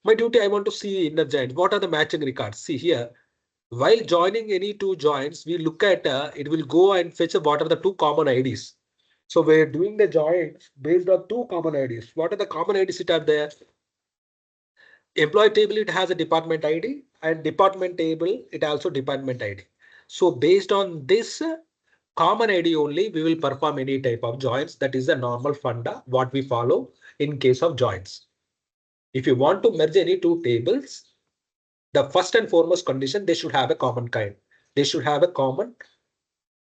My duty, I want to see inner join. What are the matching records? See here, while joining any two joins, we look at it will go and fetch what are the two common IDs. So we're doing the joins based on two common IDs. What are the common IDs that are there? Employee table, it has a department ID, and department table, it also department ID. So based on this common ID only, we will perform any type of joins. That is the normal funda what we follow in case of joins. If you want to merge any two tables, the first and foremost condition, they should have a common kind. They should have a common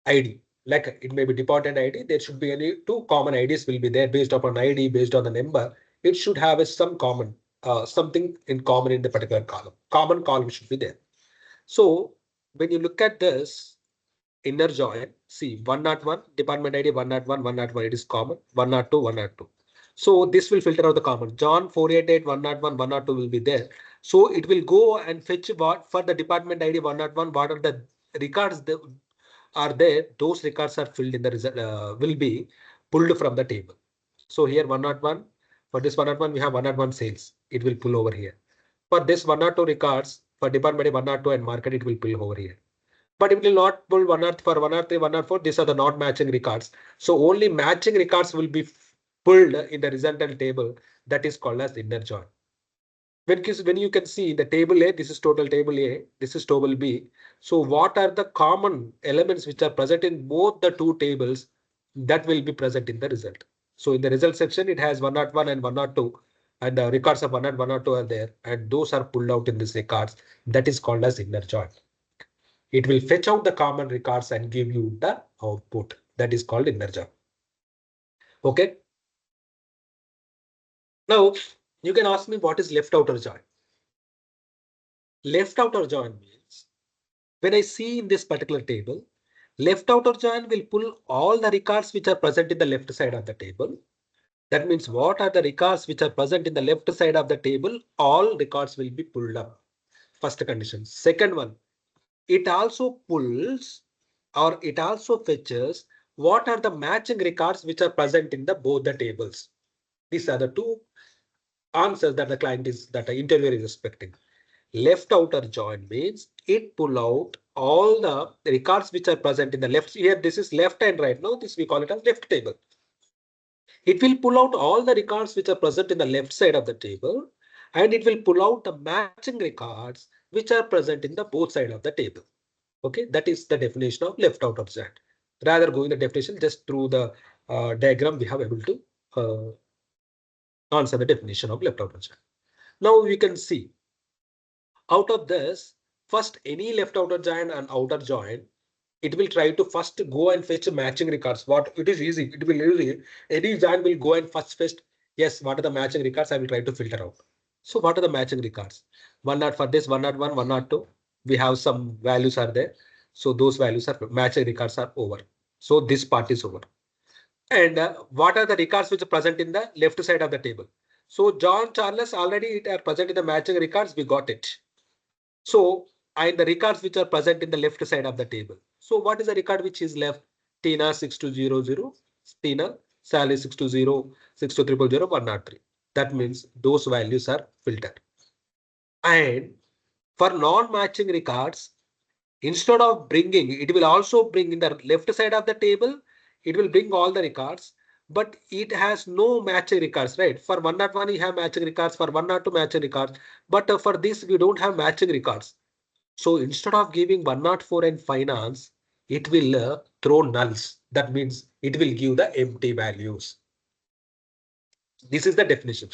ID. Like it may be department ID. There should be any two common IDs will be there based upon ID, based on the number. It should have some common, something in common in the particular column. Common column should be there. So when you look at this inner join, See 101, department ID 101, 101, it is common, 102, 102. So this will filter out the common. John 488, 101, 102 will be there. So it will go and fetch what for the department ID 101, what are the records that are there, those records are filled in the result, will be pulled from the table. So here 101, for this 101, we have 101 sales. It will pull over here. For this 102 records, for department 102 and market, it will pull over here. But it will not pull 103 for 103, 104. These are the not matching records. So only matching records will be pulled in the resultant table. That is called as inner join. When you can see the table A, this is total table A, this is table B. So what are the common elements which are present in both the two tables that will be present in the result? So in the result section, it has 101 and 102, and the records of 1 and 102 are there, and those are pulled out in these records. That is called as inner join. It will fetch out the common records and give you the output. That is called inner join. Okay. Now you can ask me what is left outer join. Left outer join means when I see in this particular table, left outer join will pull all the records which are present in the left side of the table. That means what are the records which are present in the left side of the table? All records will be pulled up. First condition. Second one, it also pulls or it also fetches what are the matching records which are present in the both the tables. These are the two answers that the interviewer is expecting. Left outer join means it pull out all the records which are present in the left. Here this is left and right. Now this we call it as left table. It will pull out all the records which are present in the left side of the table, and it will pull out the matching records which are present in the both side of the table. Okay, that is the definition of left outer join. Rather going the definition, just through the diagram we have able to answer the definition of left outer join. Now we can see out of this, first any left outer join and outer join, it will try to first go and fetch matching records. What it is easy, it will easy. Any join will go and first fetch. Yes, what are the matching records? I will try to filter out. So what are the matching records? One not for this, 101, 102. We have some values are there. So those values are matching records are over. So this part is over. And what are the records which are present in the left side of the table? So John Charles already it are present in the matching records. We got it. So and the records which are present in the left side of the table. So what is the record which is left? Tina 6200, Tina Sally 620, 62000, 103. That means those values are filtered. And for non-matching records, instead of bringing, it will also bring in the left side of the table, it will bring all the records, but it has no matching records, right? For 101, you have matching records, for 102 matching records, but for this, we don't have matching records. So instead of giving 104 and finance, it will throw nulls. That means it will give the empty values. This is the definition.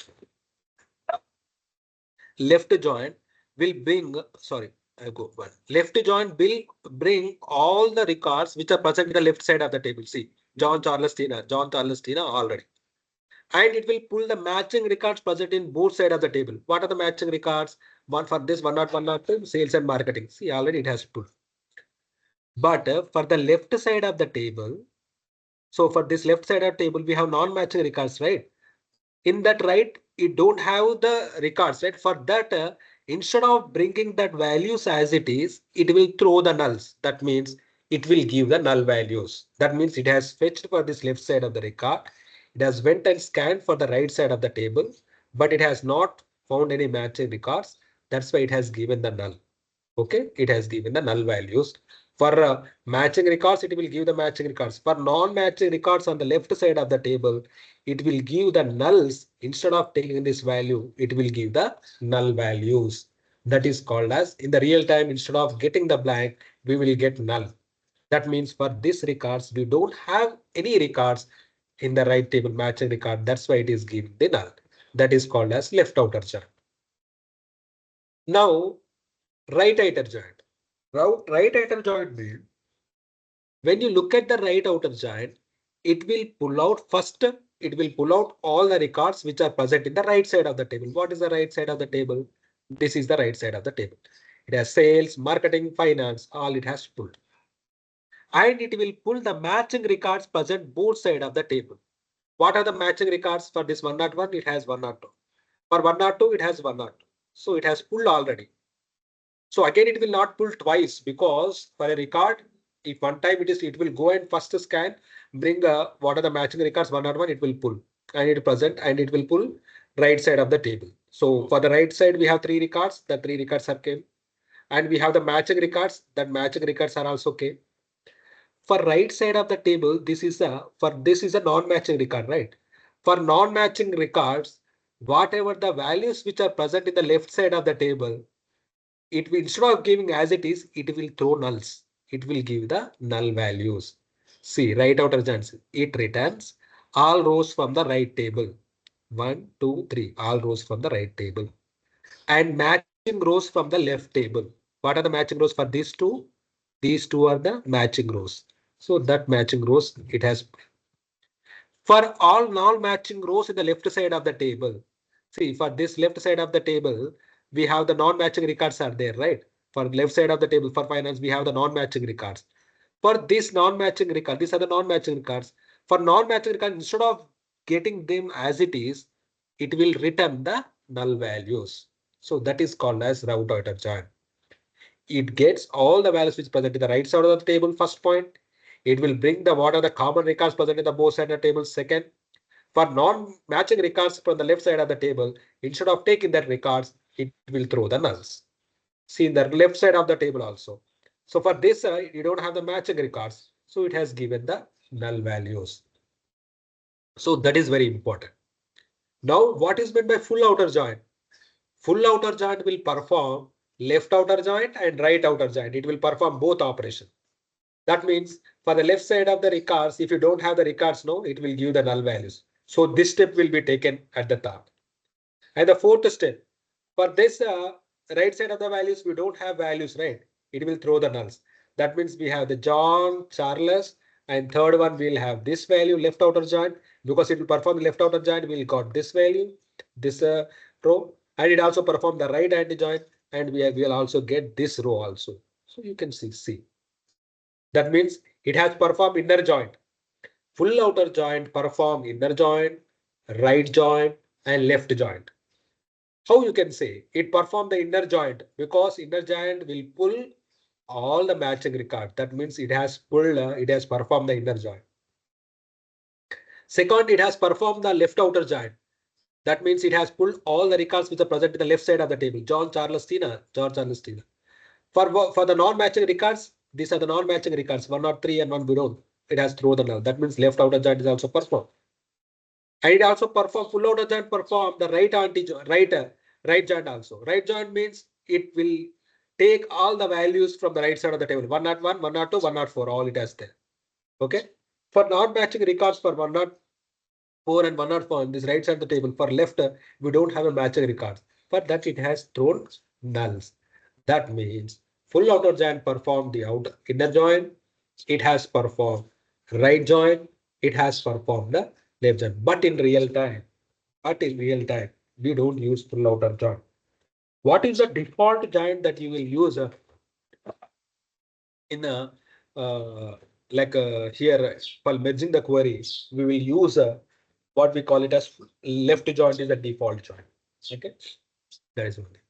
Left join will bring, sorry, I go one. Left join will bring all the records which are present in the left side of the table. See, John Charles Tina already. And it will pull the matching records present in both sides of the table. What are the matching records? One for this, 102, sales and marketing. See, already it has pulled. But for the left side of the table, so for this left side of the table, we have non-matching records, right? In that right, you don't have the records, right? For that, instead of bringing that values as it is, it will throw the nulls. That means it will give the null values. That means it has fetched for this left side of the record. It has went and scanned for the right side of the table, but it has not found any matching records. That's why it has given the null. Okay, it has given the null values. For matching records, it will give the matching records. For non-matching records on the left side of the table, it will give the nulls. Instead of taking this value, it will give the null values. That is called as in the real time, instead of getting the blank, we will get null. That means for this records, we don't have any records in the right table matching record. That's why it is given the null. That is called as left outer join. Now, right outer join. Right outer join means when you look at the right outer join, it will pull out first. It will pull out all the records which are present in the right side of the table. What is the right side of the table? This is the right side of the table. It has sales, marketing, finance, all it has pulled. and it will pull the matching records present both sides of the table. What are the matching records for this 101? It has 102. For 102, it has 102. So it has pulled already. So again, it will not pull twice because for a record, if one time it will go and first scan, bring what are the matching records 101, it will pull and it present and it will pull right side of the table. So for the right side, we have three records. The three records are came, and we have the matching records. That matching records are also came. For right side of the table, this is a non-matching record, right? For non-matching records, whatever the values which are present in the left side of the table, it will, instead of giving as it is, it will throw nulls. It will give the null values. See, right outer joins. It returns all rows from the right table. 1, 2, 3. All rows from the right table. And matching rows from the left table. What are the matching rows for these two? These two are the matching rows. So that matching rows it has. For all non-matching rows in the left side of the table. See, for this left side of the table, we have the non-matching records are there, right? For left side of the table for finance, we have the non-matching records. For this non-matching record, these are the non-matching records. For non-matching record, instead of getting them as it is, it will return the null values. So that is called as route outer join. It gets all the values which present in the right side of the table, first point. It will bring the what are the common records present in the both sides of the table, second. For non-matching records from the left side of the table, instead of taking that records, it will throw the nulls. See in the left side of the table also. So for this, you don't have the matching records. So it has given the null values. So that is very important. Now, what is meant by full outer join? Full outer joint will perform left outer joint and right outer joint. It will perform both operations. That means for the left side of the records, if you don't have the records, no, it will give the null values. So this step will be taken at the top. And the fourth step, for this right side of the values, we don't have values, right? It will throw the nulls. That means we have the John, Charles, and third one we'll have this value left outer joint because it will perform the left outer joint. We'll got this value, this row, and it also perform the right anti joint, and will also get this row also. So you can see. That means it has performed inner joint. Full outer joint perform inner joint, right joint, and left joint. How you can say it perform the inner joint because inner joint will pull all the matching record. That means it has pulled, it has performed the inner joint. Second, it has performed the left outer joint. That means it has pulled all the records which are present in the left side of the table. John, Charles, Tina, George, Charles, Tina. For the non-matching records, these are the non-matching records, 103 and 1 below. It has thrown the null. That means left outer joint is also performed. And it also perform full outer joint perform the right anti right joint also. Right joint means it will take all the values from the right side of the table. 101, 102, 104, all it has there. Okay. For non-matching records for 104 and 104 on this right side of the table, for left, we don't have a matching record. For that, it has thrown nulls. That means full outer joint performed the outer inner joint. It has performed right joint. It has performed the left joint. But in real time, we don't use full outer joint. What is the default joint that you will use in a here for merging the queries? We will use what we call it as left joint is the default joint. Okay, that is one thing.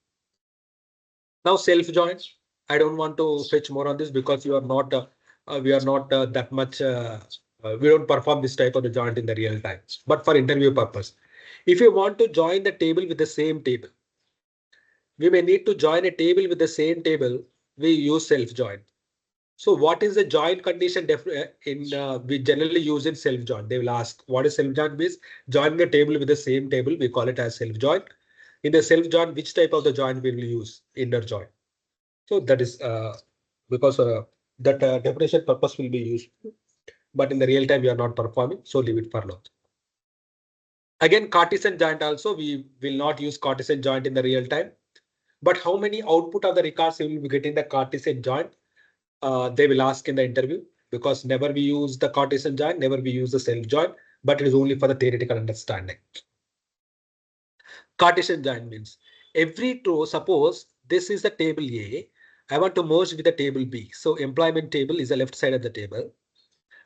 Now self joints. I don't want to fetch more on this because you are not we are not that much we don't perform this type of the joint in the real time, but for interview purpose. If you want to join the table with the same table, we may need to join a table with the same table. We use self join. So what is the join condition we generally use in self join? They will ask what is self join means joining a table with the same table. We call it as self join. In the self join, which type of the join we will use? Inner join. So that is because that definition purpose will be used, but in the real time we are not performing, so leave it for now. Again, Cartesian joint also we will not use Cartesian joint in the real time. But how many output of the records you will be getting the Cartesian joint? They will ask in the interview because never we use the Cartesian joint, never we use the self joint, but it is only for the theoretical understanding. Cartesian joint means every row, suppose this is the table A I want to merge with the table B. So employment table is the left side of the table.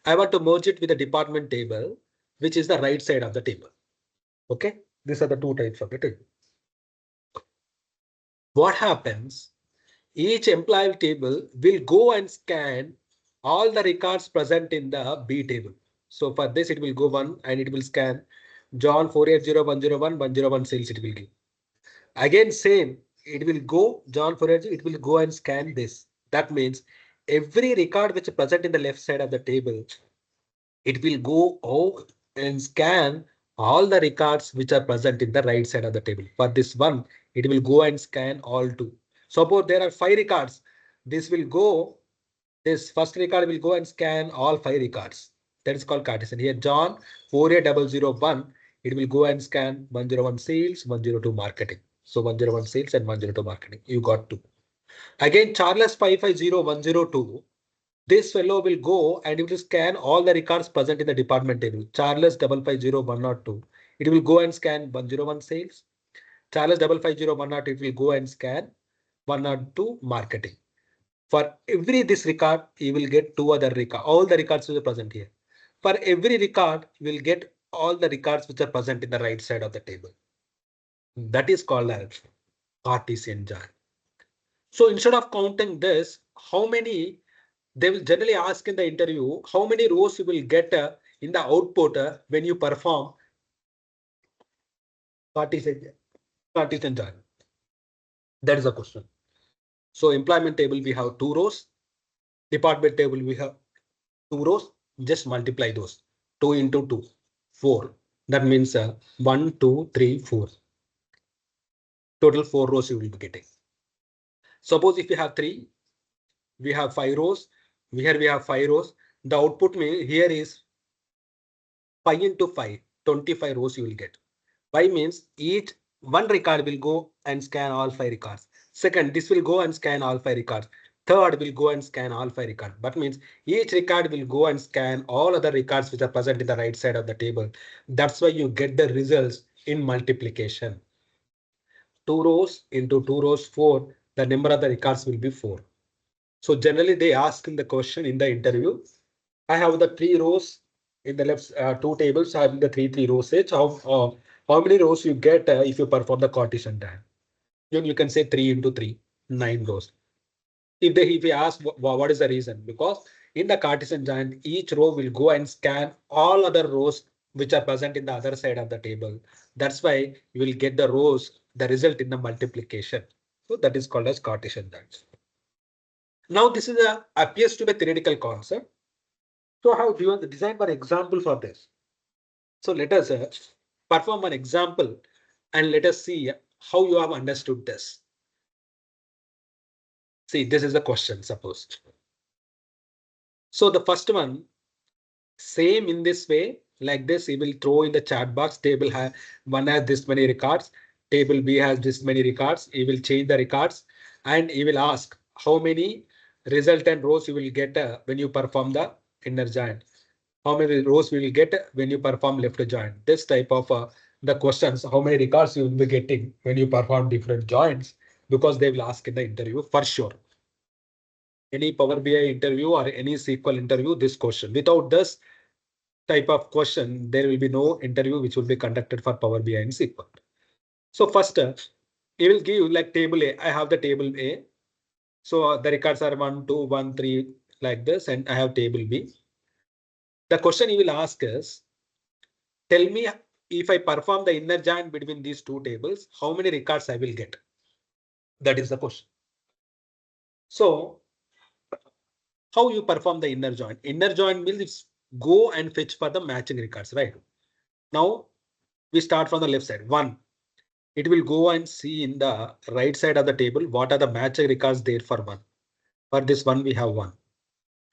I want to merge it with the department table, which is the right side of the table. Okay, these are the two types of the table. What happens? Each employee table will go and scan all the records present in the B table. So for this, it will go one and it will scan John 480101 sales it will give. Again, same, it will go John 480, it will go and scan this. That means every record which is present in the left side of the table, it will go and scan all the records which are present in the right side of the table. For this one, it will go and scan all two. Suppose there are 5 records. This will go, this first record will go and scan all 5 records. That is called Cartesian. Here, John 48001, it will go and scan 101 sales, 102 marketing. So 101 sales and 102 marketing. You got 2. Again, Charles 550102. This fellow will go and it will scan all the records present in the department table. Charles 550102. It will go and scan 101 sales. Charles 550102. It will go and scan 102 marketing. For every this record, you will get 2 other records. All the records will be present here. For every record, you will get all the records which are present in the right side of the table. That is called as Cartesian join. So instead of counting this, how many they will generally ask in the interview, how many rows you will get in the output when you perform Cartesian join. That is the question. So employment table, we have 2 rows. Department table, we have 2 rows. Just multiply those. 2 into 2, 4. That means 1, 2, 3, 4. Total 4 rows you will be getting. Suppose if you have 3, we have 5 rows. Here we have 5 rows. The output here is 5 into 5, 25 rows you will get. Why means each one record will go and scan all 5 records. Second, this will go and scan all 5 records. Third will go and scan all 5 records. That means each record will go and scan all other records which are present in the right side of the table. That's why you get the results in multiplication. 2 rows into 2 rows 4. The number of the records will be 4. So generally they ask in the question in the interview, I have the 3 rows in the left 2 tables having the 3 rows each. How many rows you get if you perform the Cartesian join? You can say 3 into 3, 9 rows. If we ask what is the reason, because in the Cartesian join, each row will go and scan all other rows which are present in the other side of the table. That's why you will get the rows, the result in the multiplication. So that is called as Cartesian join. Now this is appears to be a theoretical concept. So how do you want to design one example for this? So let us perform an example and let us see how you have understood this. See, this is the question, suppose. So the first one, same in this way, like this, he will throw in the chat box. Table one has this many records. Table B has this many records. He will change the records and he will ask how many resultant rows you will get when you perform the inner join. How many rows we will get when you perform left join. This type of the questions, how many records you will be getting when you perform different joins, because they will ask in the interview for sure. Any Power BI interview or any SQL interview, this question. Without this type of question, there will be no interview which will be conducted for Power BI and SQL. So first, it will give you like table A. I have the table A. So the records are 1, 2, 1, 3 like this, and I have table B. The question he will ask is, tell me if I perform the inner join between these 2 tables, how many records I will get? That is the question. So how you perform the inner join? Inner join means go and fetch for the matching records, right? Now we start from the left side. 1. It will go and see in the right side of the table what are the matching records there for 1. For this 1 we have 1.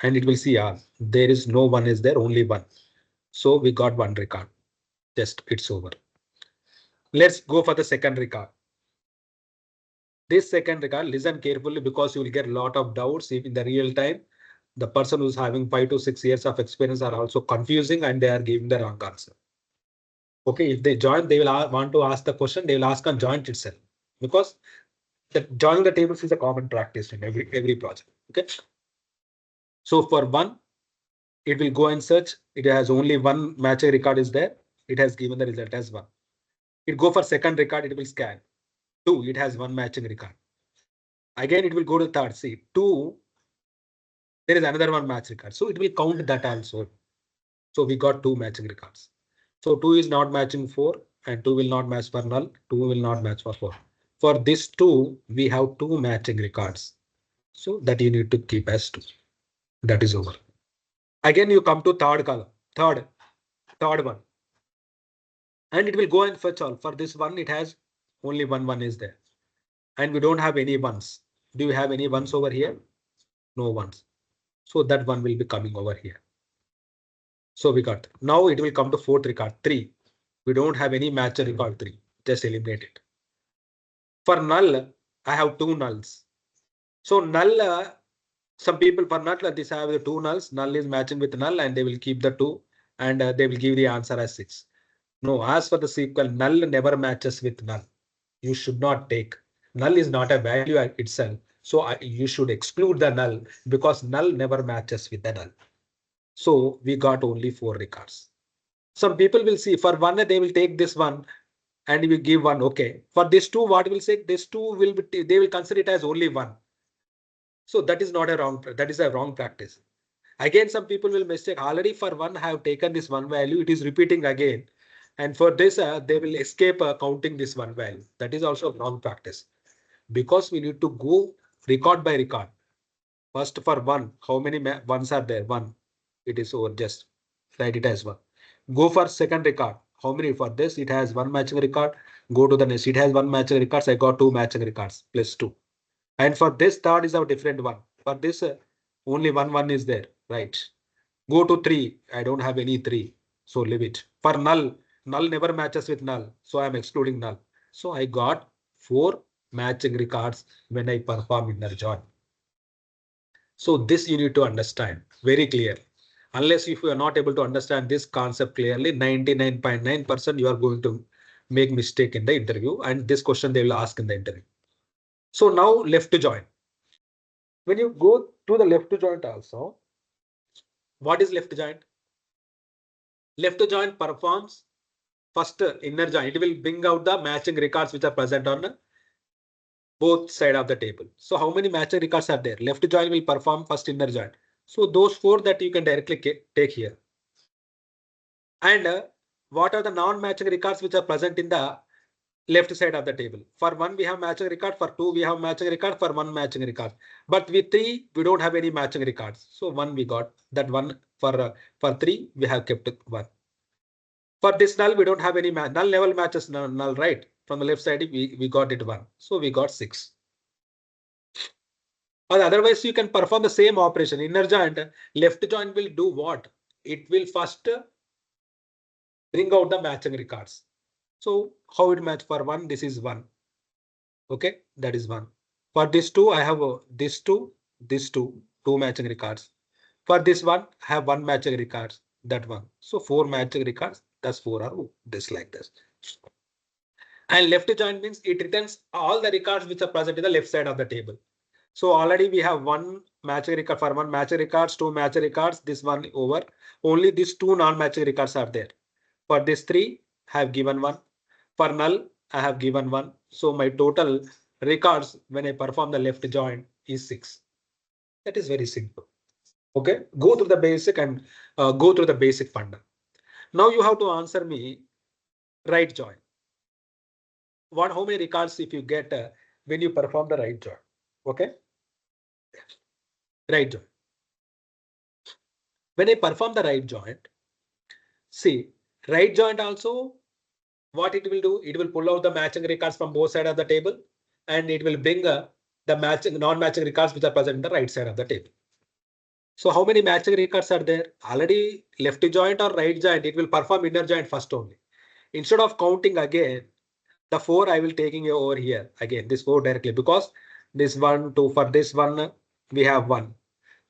And it will see there is no 1 is there, only 1. So we got 1 record. Just it's over. Let's go for the second record. This second record, listen carefully because you will get a lot of doubts if in the real time. The person who's having 5 to 6 years of experience are also confusing and they are giving the wrong answer. Okay, if they join, they will want to ask the question, they will ask on joint itself, because that joining the tables is a common practice in every project. Okay. So for one, it will go and search. It has only one matching record is there. It has given the result as one. It go for second record. It will scan. Two. It has one matching record. Again, it will go to third. See, two. There is another one match record. So it will count that also. So we got two matching records. So two is not matching four and two will not match for null. Two will not match for four. For this two, we have two matching records. So that you need to keep as two. That is over. Again, you come to third column, third one. And it will go and fetch all. For this one, it has only one is there. And we don't have any ones. Do you have any ones over here? No ones. So that one will be coming over here. So we got, now it will come to fourth record, 3. We don't have any matcher record 3. Just eliminate it. For null, I have two nulls. So null, some people for null, this have the two nulls. Null is matching with null and they will keep the 2 and they will give the answer as 6. No, as for the SQL, null never matches with null. You should not take. Null is not a value itself. So you should exclude the null because null never matches with the null. So we got only 4 records. Some people will see for one, they will take this one and we give one. OK, for this two, what will say this two will be, they will consider it as only one. So that is not a wrong, that is a wrong practice. Again, some people will mistake already for one have taken this one value. It is repeating again. And for this, they will escape counting this one value. That is also a wrong practice because we need to go record by record. First for one, how many ones are there? One. It is over. Just write it as one. Go for second record. How many for this? It has one matching record. Go to the next. It has one matching records. I got two matching records plus 2. And for this third is a different one. For this only one is there. Right. Go to 3. I don't have any 3. So leave it. For null, null never matches with null. So I'm excluding null. So I got 4 matching records when I perform inner join. So this you need to understand very clearly. Unless if you are not able to understand this concept clearly, 99.9% you are going to make mistake in the interview. And this question they will ask in the interview. So now left to join. When you go to the left to join also, what is left joint? Left joint performs first inner joint. It will bring out the matching records which are present on both sides of the table. So how many matching records are there? Left joint will perform first inner joint. So those 4 that you can directly take here. And what are the non-matching records which are present in the left side of the table? For 1 we have matching record, for 2 we have matching record, for 1 matching record. But with 3 we don't have any matching records. So 1 we got that one. For 3 we have kept 1. For this null we don't have any null level matches null, right? From the left side we got it 1. So we got 6. Or otherwise you can perform the same operation. Inner joint, left joint will do what? It will first bring out the matching records. So how it match? For 1 this is 1. Okay, that is 1. For this 2 I have this 2, two matching records. For this one I have 1 matching records, that one. So 4 matching records, that's 4 are this like this. And left joint means it returns all the records which are present in the left side of the table. So already we have 1 matching record, for 1 matching records, 2 matching records, this one over. Only these 2 non-matching records are there. For this 3 I have given 1. For null I have given 1. So my total records when I perform the left joint is 6. That is very simple. Okay, go through the basic and go through the basic funda. Now you have to answer me right join. How many records if you get when you perform the right join? Okay, right join. When I perform the right joint, see right joint also what it will do? It will pull out the matching records from both sides of the table and it will bring the matching non-matching records which are present in the right side of the table. So how many matching records are there? Already left joint or right joint, it will perform inner joint first only. Instead of counting again, the 4 I will taking over here again, this 4 directly, because this 1, 2, for this one we have 1.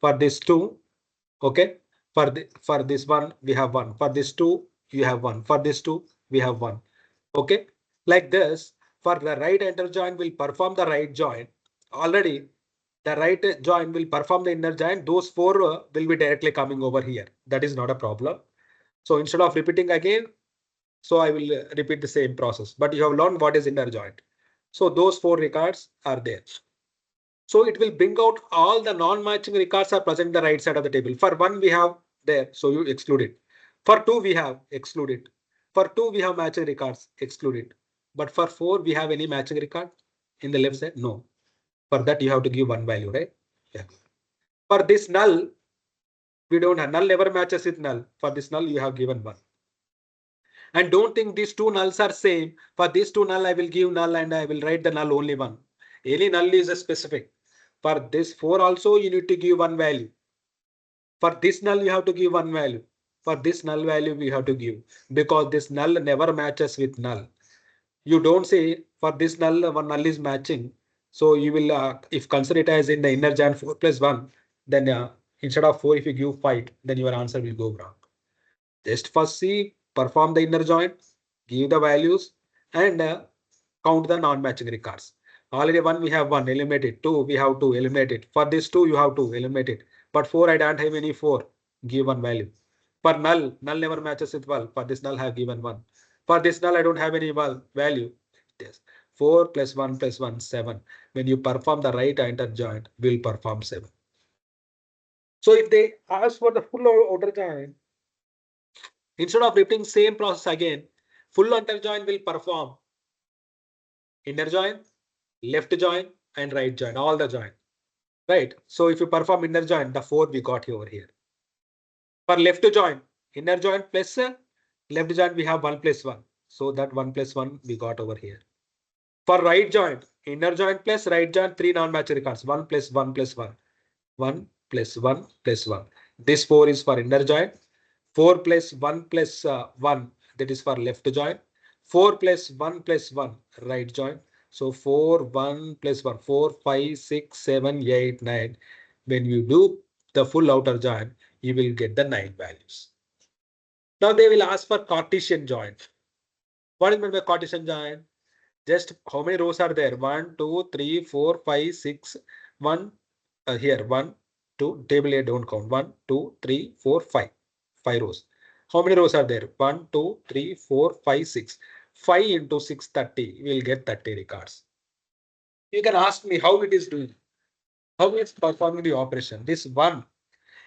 For this 2, okay. For this one we have 1. For this 2 you have 1. For this 2 we have 1. Okay, like this. For the right enter join will perform the right join. Already the right join will perform the inner join. Those four will be directly coming over here. That is not a problem. So instead of repeating again, so I will repeat the same process, but you have learned what is inner joint. So those four records are there. So it will bring out all the non-matching records are present in the right side of the table. For one we have there, so you exclude it. For two we have excluded. For two we have matching records excluded. But for four we have any matching record in the left side? No. For that you have to give one value, right? Yeah. For this null, we don't have null never matches with null. For this null you have given one. And don't think these two nulls are same. For these two null, I will give null and I will write the null only one. Any null is a specific. For this four also, you need to give one value. For this null, you have to give one value. For this null value, we have to give because this null never matches with null. You don't say for this null, one null is matching. So you will, if consider it as in the inner join 4 plus 1, then instead of 4, if you give 5, then your answer will go wrong. Just first see, perform the inner join, give the values and count the non-matching records. Already one we have one, eliminate it. Two we have to eliminate it. For this two you have to eliminate it. But four I don't have any four. Give one value. For null, null never matches with null. For this null I have given one. For this null I don't have any value. Yes. 4 plus 1 plus 1, 7. When you perform the right enter join, will perform 7. So if they ask for the full outer join, instead of repeating same process again, full enter join will perform inner join, left join, and right join, all the join. Right. So if you perform inner join, the 4 we got over here. For left join, inner join plus left join, we have 1 plus 1. So that 1 plus 1 we got over here. For right join, inner join plus right join, 3 non-matching records, 1 plus 1 plus 1. 1 plus 1 plus 1. This 4 is for inner join. 4 plus 1 plus 1, that is for left join. 4 plus 1 plus 1, right join. So 4, 1 plus 1, 4, 5, 6, 7, 8, 9. When you do the full outer join, you will get the 9 values. Now they will ask for Cartesian join. What is meant by Cartesian join? Just how many rows are there? 1, 2, 3, 4, 5, 6, 1. Here 1, 2, table A don't count. 1, 2, 3, 4, 5. 5 rows. How many rows are there? 1, 2, 3, 4, 5, 6. 5 into 6, 30. We will get 30 records. You can ask me how it is doing. How it's performing the operation. This 1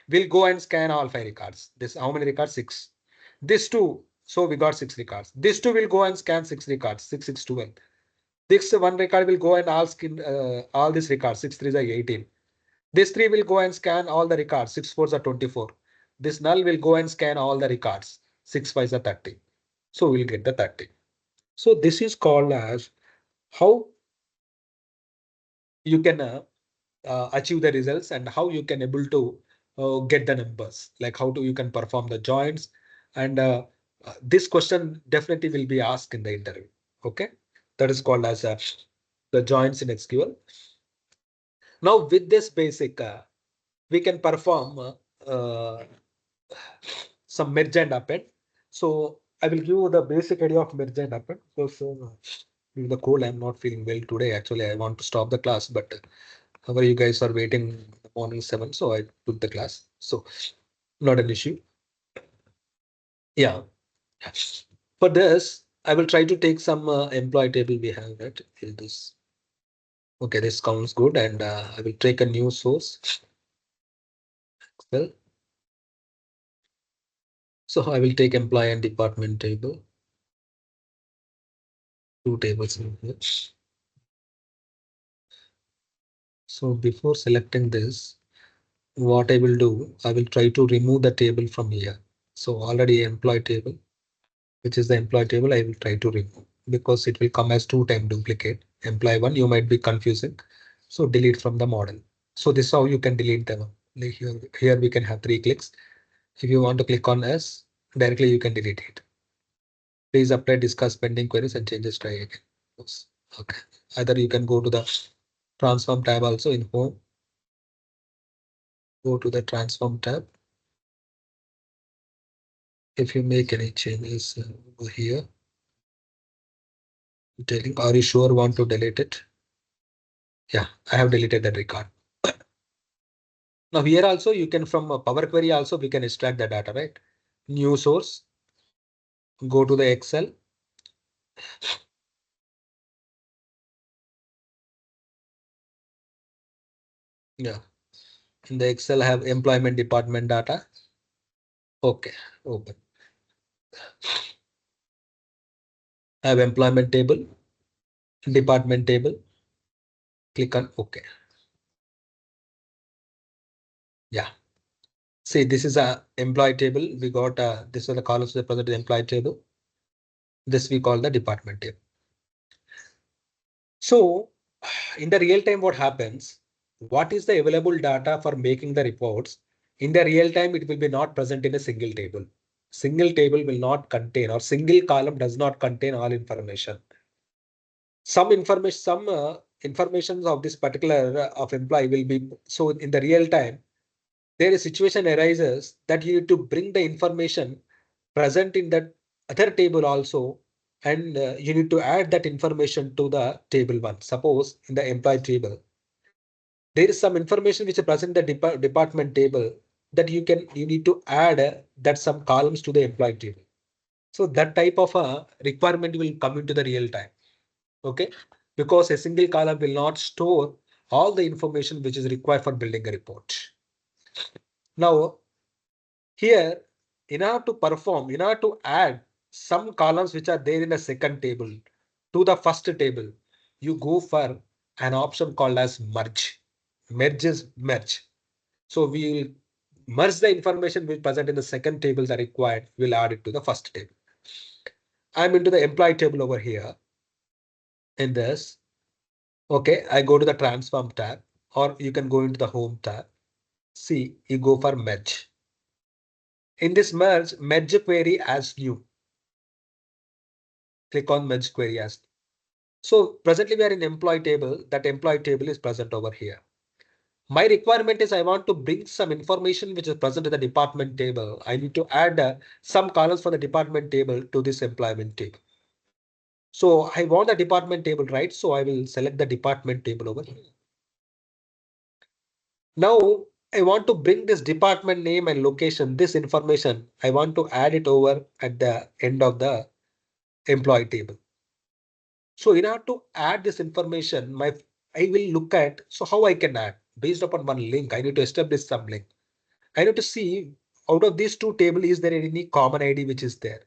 will go and scan all 5 records. This how many records? 6. This 2. So we got 6 records. This 2 will go and scan 6 records. 6, 6, 12. This one record will go and ask in all these records. 6, 3 is 18. This 3 will go and scan all the records. 6, 4 is 24. This null will go and scan all the records. 6, 5 is 30. So we'll get the 30. So this is called as how you can achieve the results and how you can able to get the numbers, like how do you can perform the joins. And this question definitely will be asked in the interview. Okay, that is called as the joins in SQL. Now with this basic, we can perform some merge and append. So I will give you the basic idea of merge and append. So due to the cold, I'm not feeling well today. Actually, I want to stop the class, but however, you guys are waiting in the morning 7, so I took the class. So not an issue. Yeah. For this, I will try to take some employee table we have that in this. Okay, this sounds good, and I will take a new source. Excel. So I will take employee and department table. 2 tables in here. So before selecting this, what I will do, I will try to remove the table from here. So already employee table, which is the employee table, I will try to remove because it will come as 2-time duplicate. Employee 1, you might be confusing. So delete from the model. So this is how you can delete them. Like here we can have 3 clicks. If you want to click on S, directly you can delete it. Please apply, discuss pending queries and changes, try again. Okay. Either you can go to the transform tab also in home. Go to the transform tab. If you make any changes over here, Telling, are you sure want to delete it? Yeah, I have deleted that record. Now here also you can from a Power Query also we can extract the data, right? New source, go to the Excel. Yeah, in the Excel I have employment department data. Okay, open. I have employment table, department table. Click on OK. Yeah. See, this is a employee table. We got this are the columns represent the employee table. This we call the department table. So in the real time, what happens? What is the available data for making the reports? In the real time, it will be not present in a single table. Single table will not contain or single column does not contain all information. Some information of this particular of employee will be so in the real time. There a situation arises that you need to bring the information present in that other table also, and you need to add that information to the table one. Suppose in the employee table, there is some information which is present in the department table that you need to add that some columns to the employee table. So that type of a requirement will come into the real time. Okay, because a single column will not store all the information which is required for building a report. Now here, in order to add some columns which are there in the second table to the first table, you go for an option called as merge. Merge is merge. So we will merge the information which present in the second table that required. We'll add it to the first table. I'm into the employee table over here. In this, okay, I go to the transform tab, or you can go into the home tab. See, you go for merge. In this merge query as new. Click on merge query as. So presently we are in employee table. That employee table is present over here. My requirement is I want to bring some information which is present in the department table. I need to add some columns for the department table to this employment table. So I want the department table, right? So I will select the department table over here. Now I want to bring this department name and location, this information. I want to add it over at the end of the employee table. So in order to add this information, I will look at how I can add based upon one link. I need to establish some link. I need to see out of these two tables, is there any common ID which is there?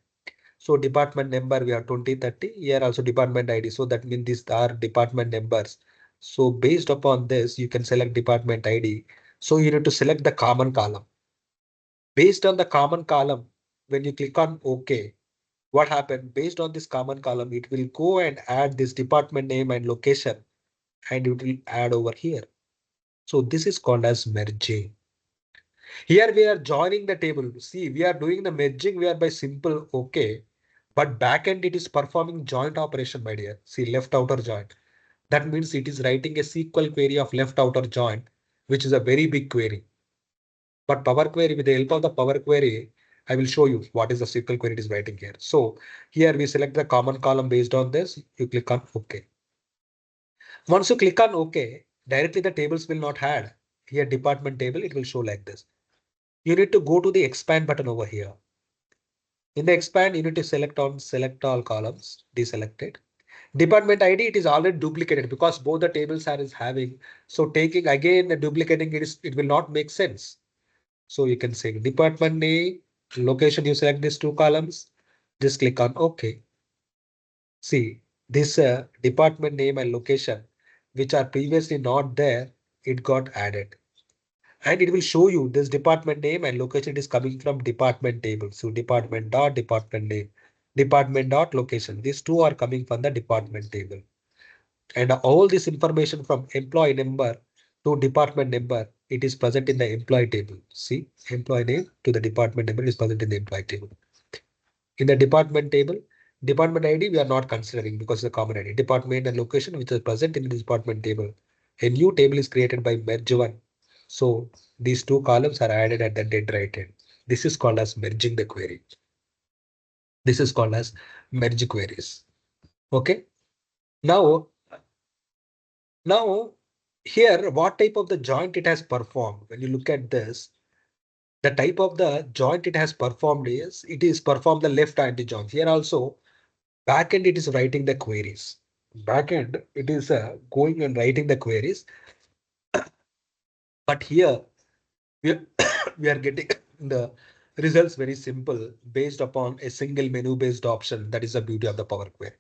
So department number we have 2030. Here also department ID. So that means these are department numbers. So based upon this, you can select department ID. So you need to select the common column. Based on the common column, when you click on OK, what happened based on this common column, it will go and add this department name and location, and it will add over here. So this is called as merging. Here we are joining the table. See, we are doing the merging. We are by simple OK, but backend it is performing joint operation, my dear. See, left outer joint. That means it is writing a SQL query of left outer joint, which is a very big query. But Power Query, with the help of the Power Query, I will show you what is the SQL query it is writing here. So here we select the common column based on this. You click on OK. Once you click on OK, directly the tables will not add. Here department table, it will show like this. You need to go to the expand button over here. In the expand, you need to select all columns, deselected. Department ID, it is already duplicated because both the tables are is having. So taking again duplicating it will not make sense. So you can say department name, location, you select these two columns, just click on OK. See, this department name and location, which are previously not there, it got added. And it will show you this department name and location is coming from department table. So department name, department location. These two are coming from the department table. And all this information from employee number to department number, it is present in the employee table. See, employee name to the department number is present in the employee table. In the department table, department ID we are not considering because the common ID. Department and location which is present in the department table. A new table is created by merge one. So these two columns are added at the dead right end. This is called as merging the query. This is called as merge queries. Okay. Now, now here, what type of the joint it has performed? When you look at this, the type of the joint it has performed is, it is performed the left anti-joint. Here also, backend it is writing the queries. Backend it is going and writing the queries. But here we are, we are getting the results very simple based upon a single menu based option. That is the beauty of the Power Query.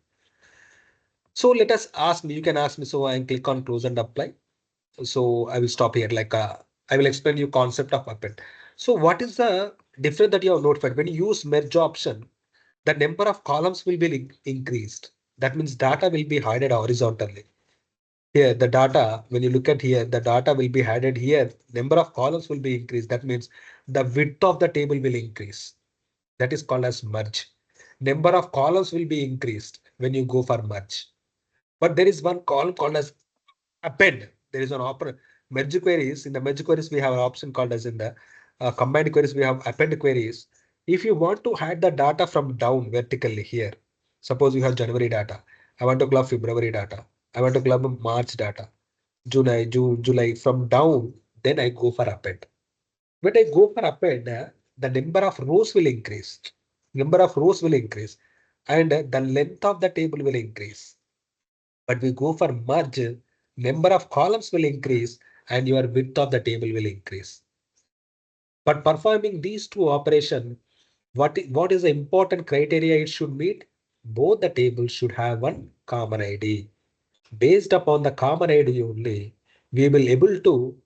So let us ask me, you can ask me, so I click on close and apply. So I will stop here. I will explain you concept of append. So what is the difference that you have notified? When you use merge option, the number of columns will be increased. That means data will be hidden horizontally. Here, the data, when you look at here, the data will be added here. Number of columns will be increased. That means the width of the table will increase. That is called as merge. Number of columns will be increased when you go for merge. But there is one column called as append. There is an option. Merge queries. In the merge queries, we have an option called as in the combined queries, we have append queries. If you want to add the data from down vertically here, suppose you have January data. I want to club February data. I want to club March data. June, July from down, then I go for append. When I go for append, the number of rows will increase. Number of rows will increase and the length of the table will increase. But we go for merge, number of columns will increase and your width of the table will increase. But performing these two operations, what is the important criteria it should meet? Both the tables should have one common ID. Based upon the common ID only, we will able to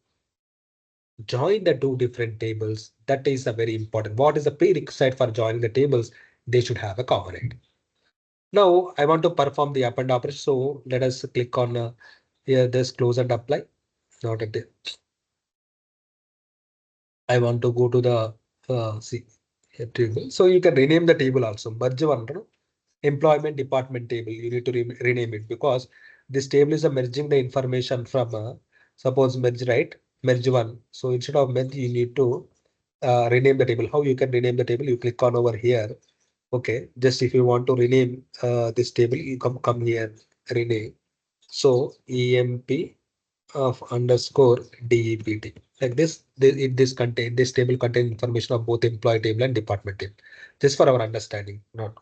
join the two different tables. That is a very important. What is the prerequisite for joining the tables? They should have a common ID. Now I want to perform the append operation. So let us click on here this close and apply. Not at it. I want to go to the see here table. So you can rename the table also. Merge one, no? Employment department table. You need to rename it because this table is merging the information from suppose merge, right? Merge one. So instead of merge, you need to rename the table. How you can rename the table? You click on over here. Okay, just if you want to rename this table, you come here, rename. So EMP of underscore DEPT. Like this table contain information of both employee table and department table. Just for our understanding. Not.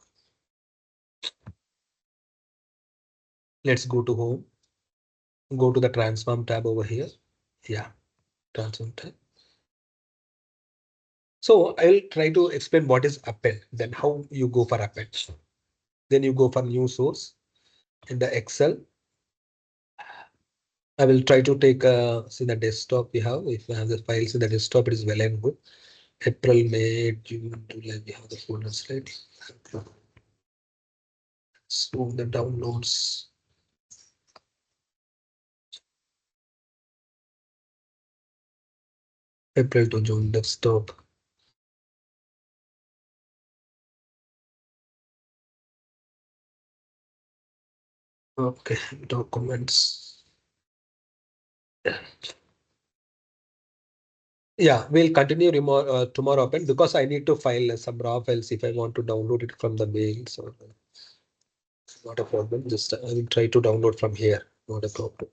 Let's go to home. Go to the transform tab over here. Yeah, transform tab. So I will try to explain what is append, then how you go for append. Then you go for new source in the Excel. I will try to take see the desktop we have. If we have the files in the desktop, it is well and good. April, May, June, July, we have the folders, right? So the downloads. April to June desktop. Okay, documents. Yeah, we'll continue tomorrow open because I need to file some raw files if I want to download it from the mail. So not a problem. Just I will try to download from here. Not a problem.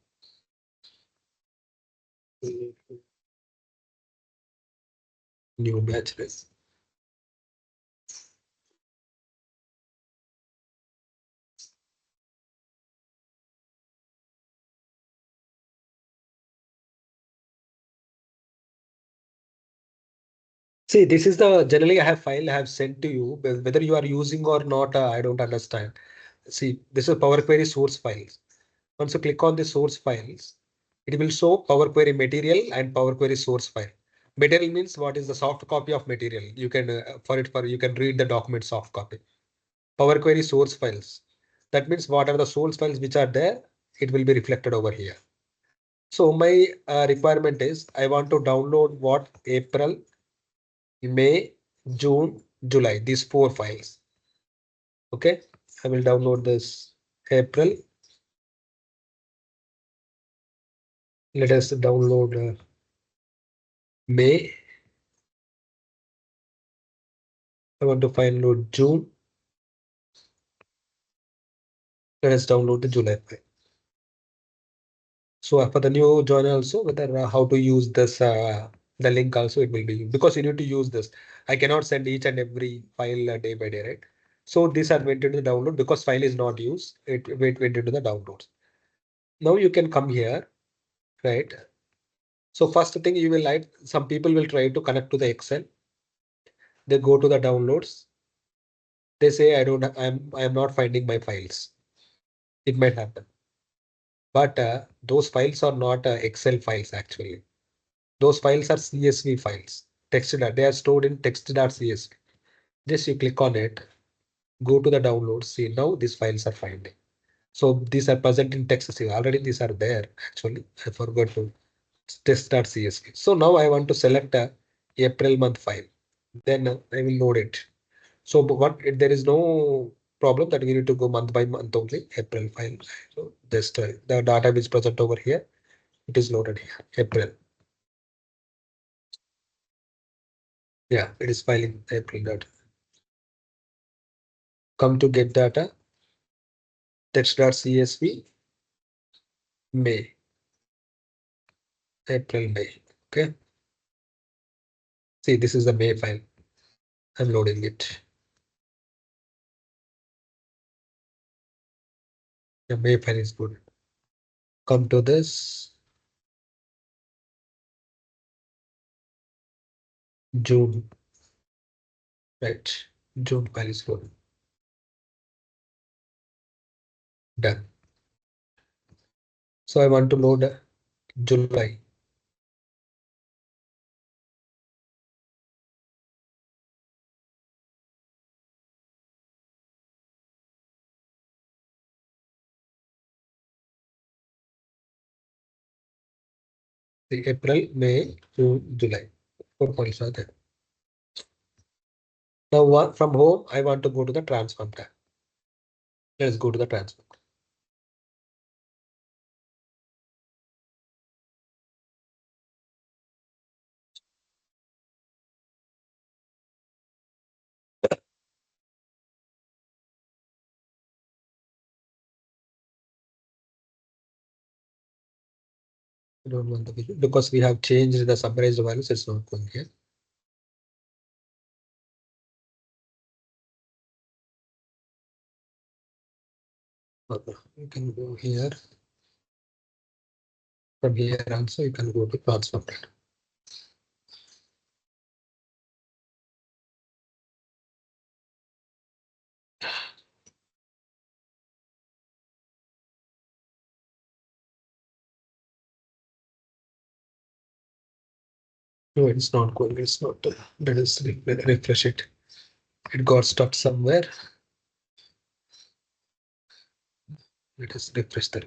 New batch list. See, this is the generally I have file I have sent to you. Whether you are using or not, I don't understand. See, this is Power Query source files. Once you click on the source files, it will show Power Query material and Power Query source file. Material means what is the soft copy of material. You can you can read the document soft copy. Power Query source files. That means what are the source files which are there, it will be reflected over here. So my requirement is I want to download what April, May, June, July, these 4 files. Okay, I will download this April. Let us download May. I want to find load June. Let us download the July file. So for the new joiner also, whether how to use this, the link also it will be, because you need to use this. I cannot send each and every file day by day, right? So these are went into the download because file is not used. It went into the downloads. Now you can come here, right? So first thing you will like, some people will try to connect to the Excel. They go to the downloads. They say, I'm not finding my files. It might happen. But those files are not Excel files actually. Those files are CSV files. Text. They are stored in text.csv. Just you click on it, go to the downloads. See now these files are finding. So these are present in text. See already these are there. Actually, I forgot to test.csv. So now I want to select a April month file. Then I will load it. So what there is no problem that we need to go month by month only. April file. So just the data is present over here. It is loaded here. April. Yeah, it is filing April data. Come to get data. Text.csv. May. April, May. Okay. See, this is the May file. I'm loading it. The May file is good. Come to this. June. Right. June file is good. Done. So I want to load July. The April, May, June, July. 4 points are there. Now from home, I want to go to the transform tab. Let's go to the transform. I don't want the video because we have changed the summarized values. It's not going here. You can go here. From here also you can go to transform tab. No, it's not going. It's not. Let us refresh it. It got stuck somewhere. Let us refresh that.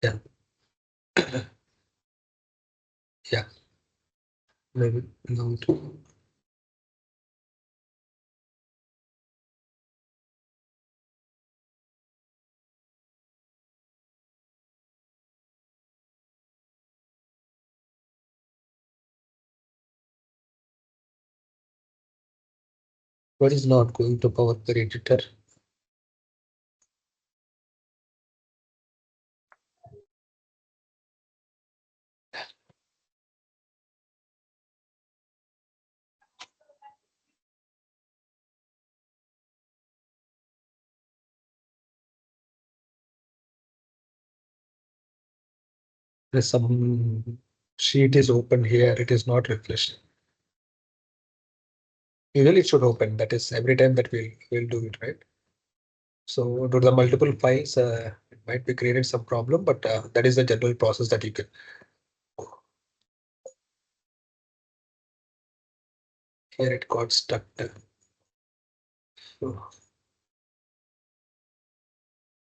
Yeah. Yeah. Maybe now to what is not going to Power Query Editor? There's some sheet is open here. It is not refreshed. Usually it should open. That is every time that we'll do it, right? So to the multiple files, it might be created some problem, but that is the general process that you can. Here it got stuck.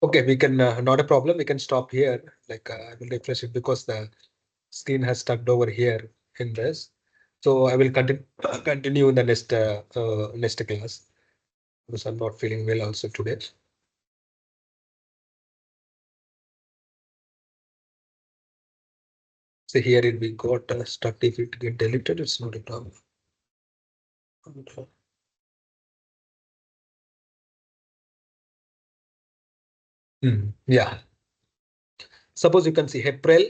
Okay, we can not a problem. We can stop here. Like I will refresh it because the screen has stuck over here in this. So I will continue in the next class because I'm not feeling well also today. So here it we got stuck. If it get deleted, it's not a problem. Okay. Yeah. Suppose you can see April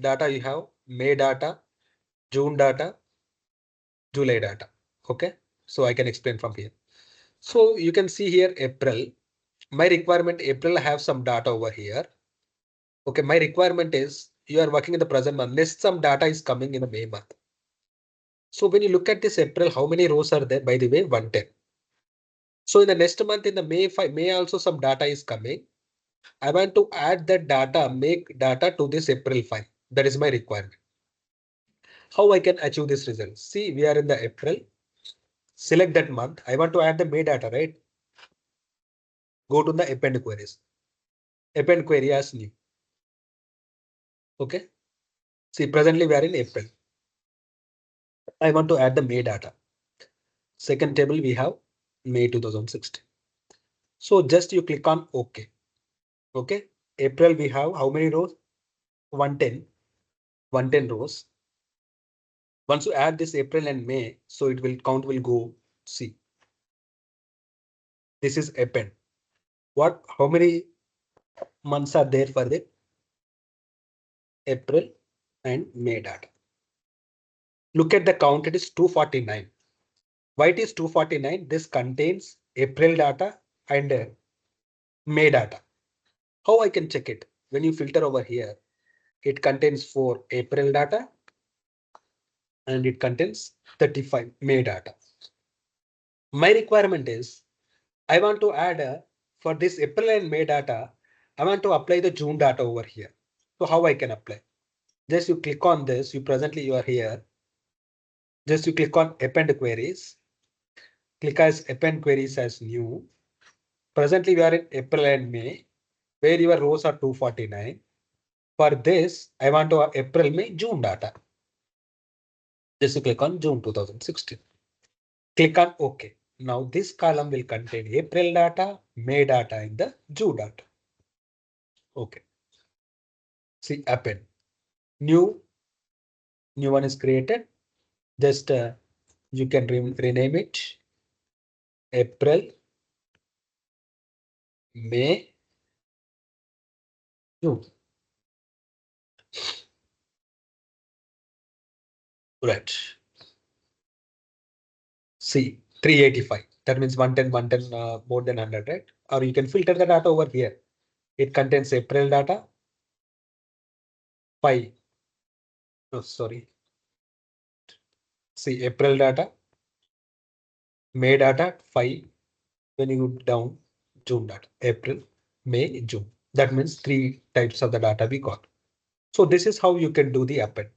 data you have, May data, June data, July data. Okay. So I can explain from here. So you can see here April. My requirement April, I have some data over here. Okay. My requirement is you are working in the present month. Next some data is coming in the May month. So when you look at this April, how many rows are there? By the way, 110. So in the next month in the May also some data is coming. I want to add that data, make data to this April file. That is my requirement. How I can achieve this result? See, we are in the April. Select that month. I want to add the May data, right? Go to the append queries. Append query as new. Okay. See, presently we are in April. I want to add the May data. Second table we have May 2016. So just you click on OK. Okay. April we have how many rows? 110. 110 rows. Once you add this April and May, so it will count will go see. This is append. What? How many months are there for the April and May data? Look at the count. It is 249. Why it is 249? This contains April data and May data. How I can check it? When you filter over here, it contains 4 April data and it contains 35 May data. My requirement is I want to add for this April and May data, I want to apply the June data over here. So how I can apply? Just you click on this, you are here. Just you click on append queries. Click as append queries as new. Presently we are in April and May, where your rows are 249. For this, I want to have April, May, June data. Just you click on June 2016. Click on OK. Now this column will contain April data, May data, and the June data. Okay. See append. New one is created. Just you can rename it April, May, June. Right. See 385. That means 110, more than 100, right? Or you can filter the data over here. It contains April data, 5. Oh, sorry. See April data, May data, 5. When you go down, June data, April, May, June. That means 3 types of the data we got. So this is how you can do the append.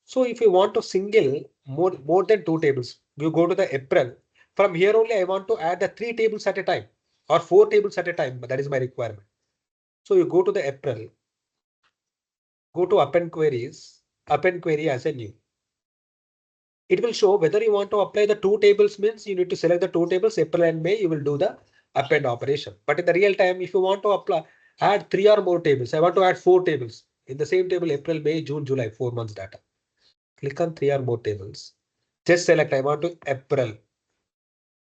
So if you want to single more than 2 tables, you go to the April. From here only I want to add the 3 tables at a time or 4 tables at a time, but that is my requirement. So you go to the April, go to append queries, append query as a new. It will show whether you want to apply the 2 tables means you need to select the 2 tables, April and May, you will do the append operation. But in the real time, if you want to add 3 or more tables, I want to add 4 tables in the same table, April, May, June, July, 4 months data. Click on 3 or more tables. Just select, I want to April.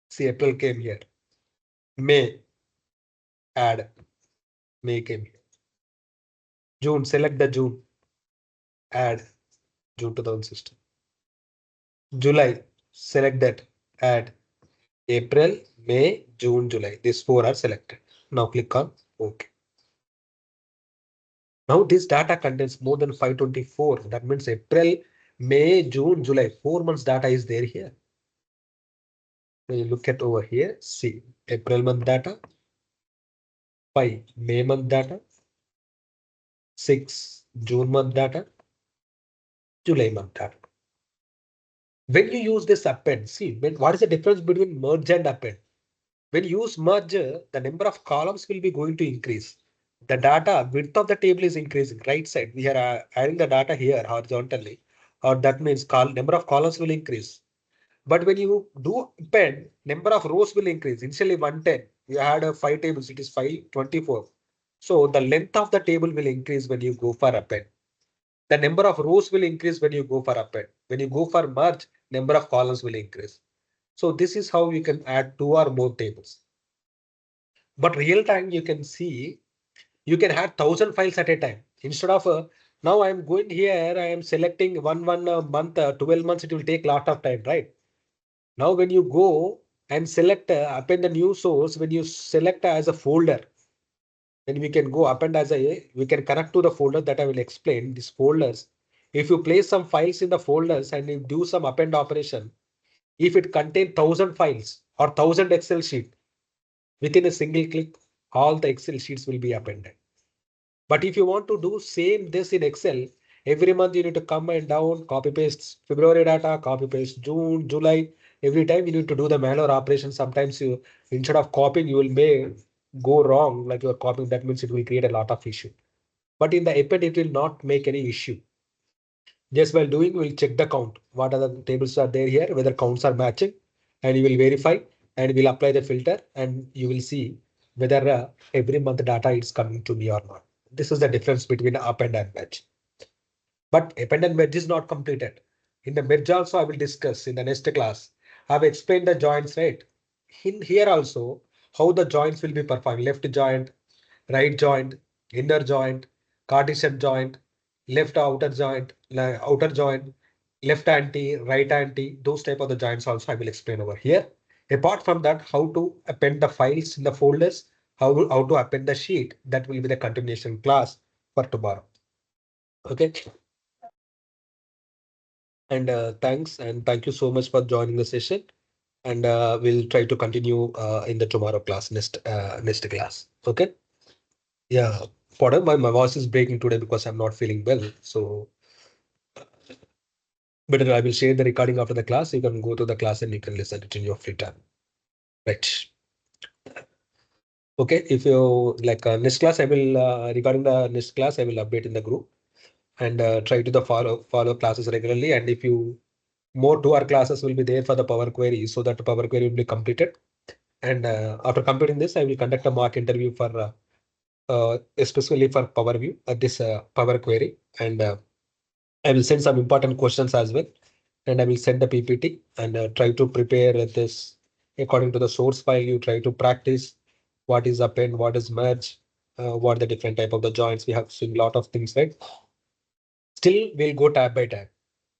See, April came here. May, add, May came here. June, select the June, add, June 2016. July, select that, add, April, May, June, July. These 4 are selected. Now click on OK. Now this data contains more than 524. That means April, May, June, July, 4 months data is there here. When you look at over here, see April month data, 5 May month data, 6 June month data, July month data. When you use this append, see what is the difference between merge and append? When you use merge, the number of columns will be going to increase. The data width of the table is increasing. Right side, we are adding the data here horizontally, or that means number of columns will increase. But when you do append, number of rows will increase. Initially 110, you had 5 tables, it is 524. So the length of the table will increase when you go for append. The number of rows will increase when you go for append. When you go for merge, number of columns will increase. So this is how you can add 2 or more tables. But real time, you can see you can add 1,000 files at a time. Instead of now I'm going here, I am selecting one month, 12 months, it will take a lot of time, right? Now when you go and select append the new source, when you select as a folder, then we can go append as we can connect to the folder that I will explain. These folders, if you place some files in the folders and you do some append operation, if it contains 1,000 files or 1,000 Excel sheet, within a single click, all the Excel sheets will be appended. But if you want to do same this in Excel, every month you need to come and down, copy paste February data, copy paste June, July. Every time you need to do the manual operation. Sometimes you, instead of copying, you will may go wrong, like you're copying. That means it will create a lot of issue. But in the append, it will not make any issue. Just while doing, we'll check the count. What are the tables are there here, whether counts are matching, and you will verify and we'll apply the filter and you will see whether every month data is coming to me or not. This is the difference between append and merge. But append and merge is not completed. In the merge also, I will discuss in the next class. I've explained the joints, right? In here also, how the joints will be performed. Left joint, right joint, inner joint, Cartesian joint, left outer joint, left anti, right anti, those type of the joints also I will explain over here. Apart from that, how to append the files in the folders, how to append the sheet, that will be the continuation class for tomorrow. Okay. And thanks and thank you so much for joining the session. And we'll try to continue in the tomorrow class, next class. Okay. Yeah. Pardon, my voice is breaking today because I'm not feeling well. So, but I will share the recording after the class. You can go to the class and you can listen it in your free time. Right. Okay. If you like next class, I will regarding the next class, I will update in the group and try to the follow classes regularly. And if you more 2 hour classes will be there for the Power Query so that the Power Query will be completed. And after completing this, I will conduct a mock interview for especially for Power View, this Power Query. And I will send some important questions as well. And I will send the PPT and try to prepare this according to the source file. You try to practice what is append, what is merge, what are the different type of the joints. We have seen a lot of things, right? Still, we'll go tab by tab.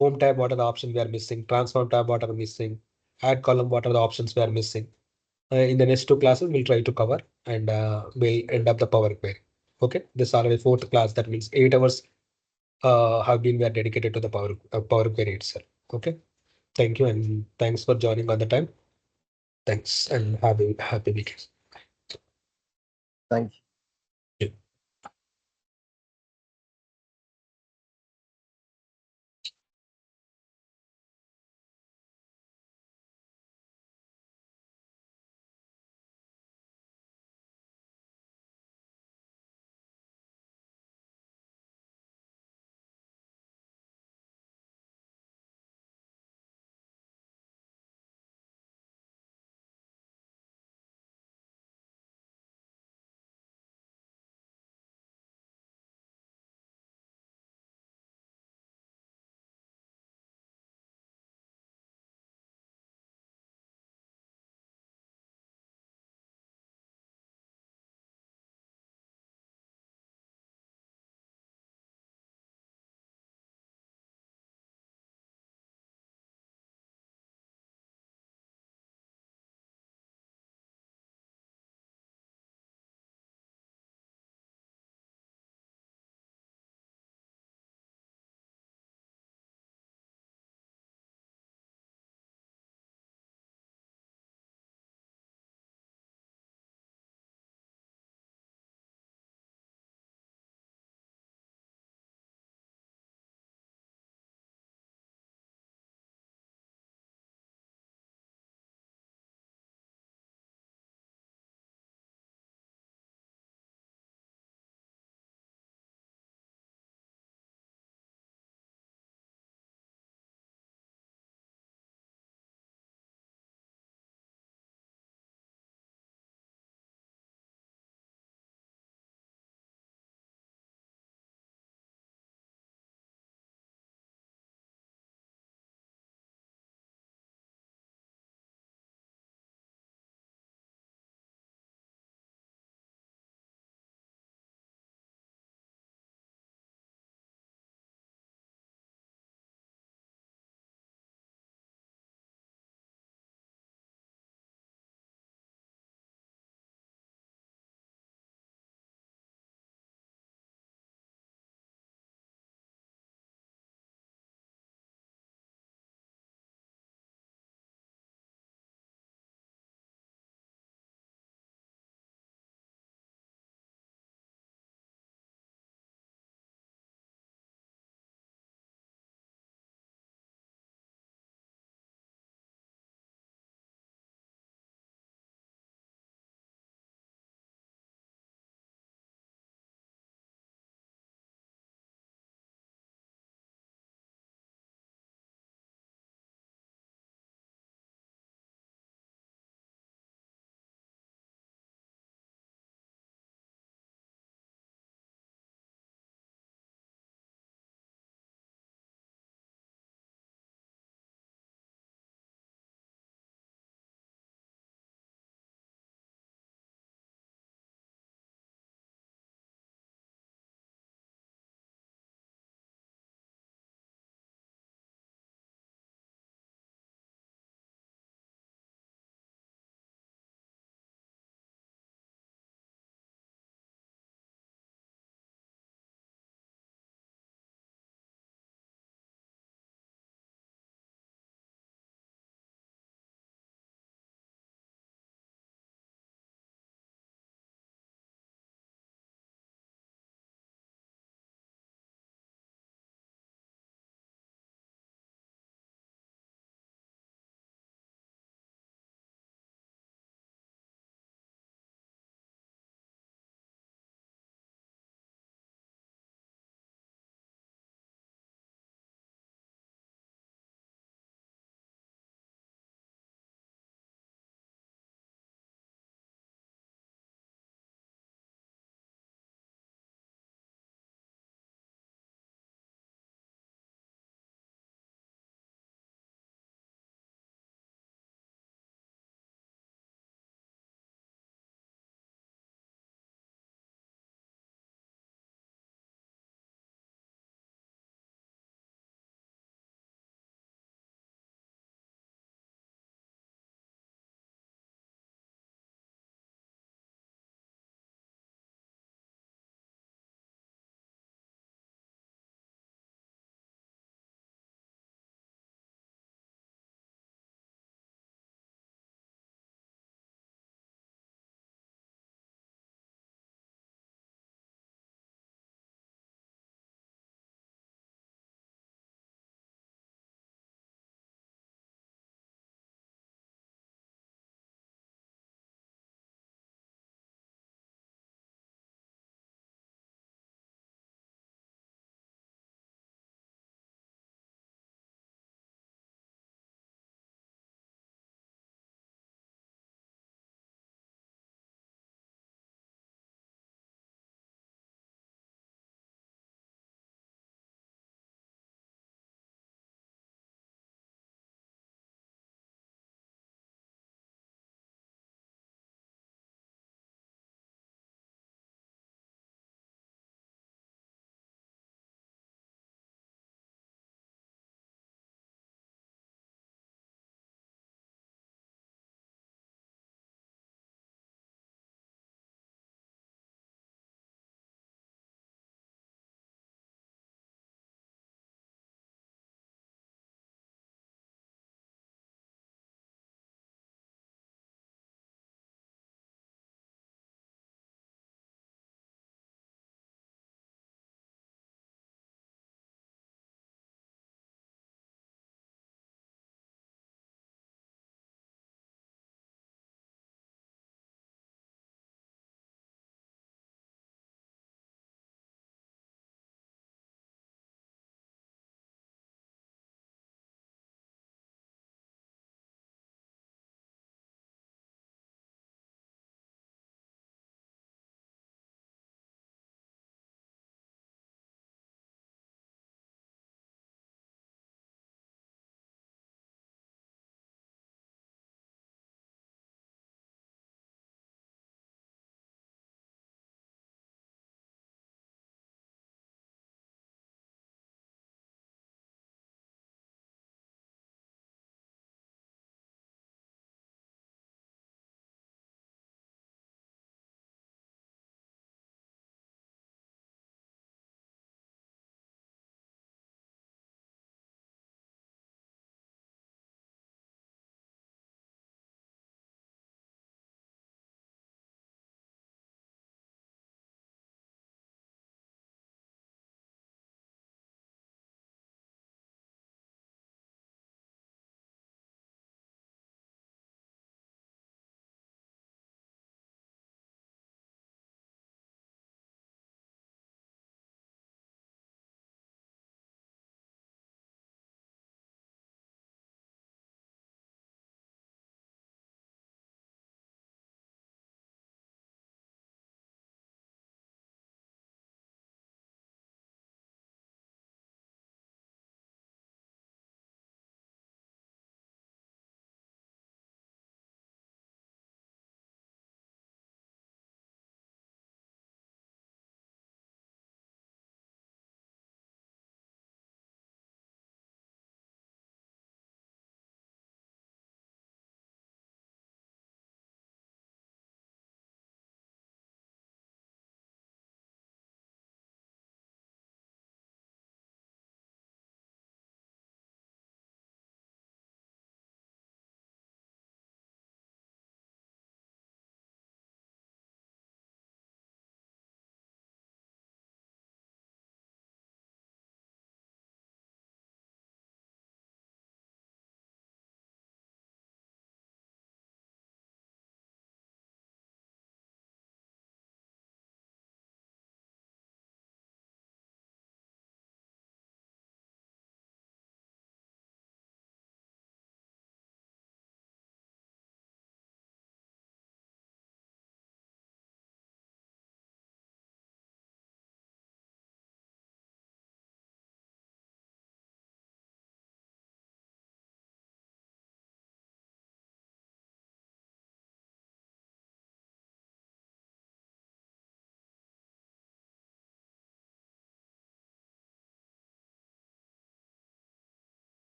Home tab, what are the options we are missing? Transform tab, what are missing? Add column, what are the options we are missing? In the next 2 classes, we'll try to cover and we'll end up the Power Query. Okay, this is already 4th class. That means 8 hours have been we are dedicated to the Power Query itself. Okay, thank you and thanks for joining on the time. Thanks and happy weekend. Thank you.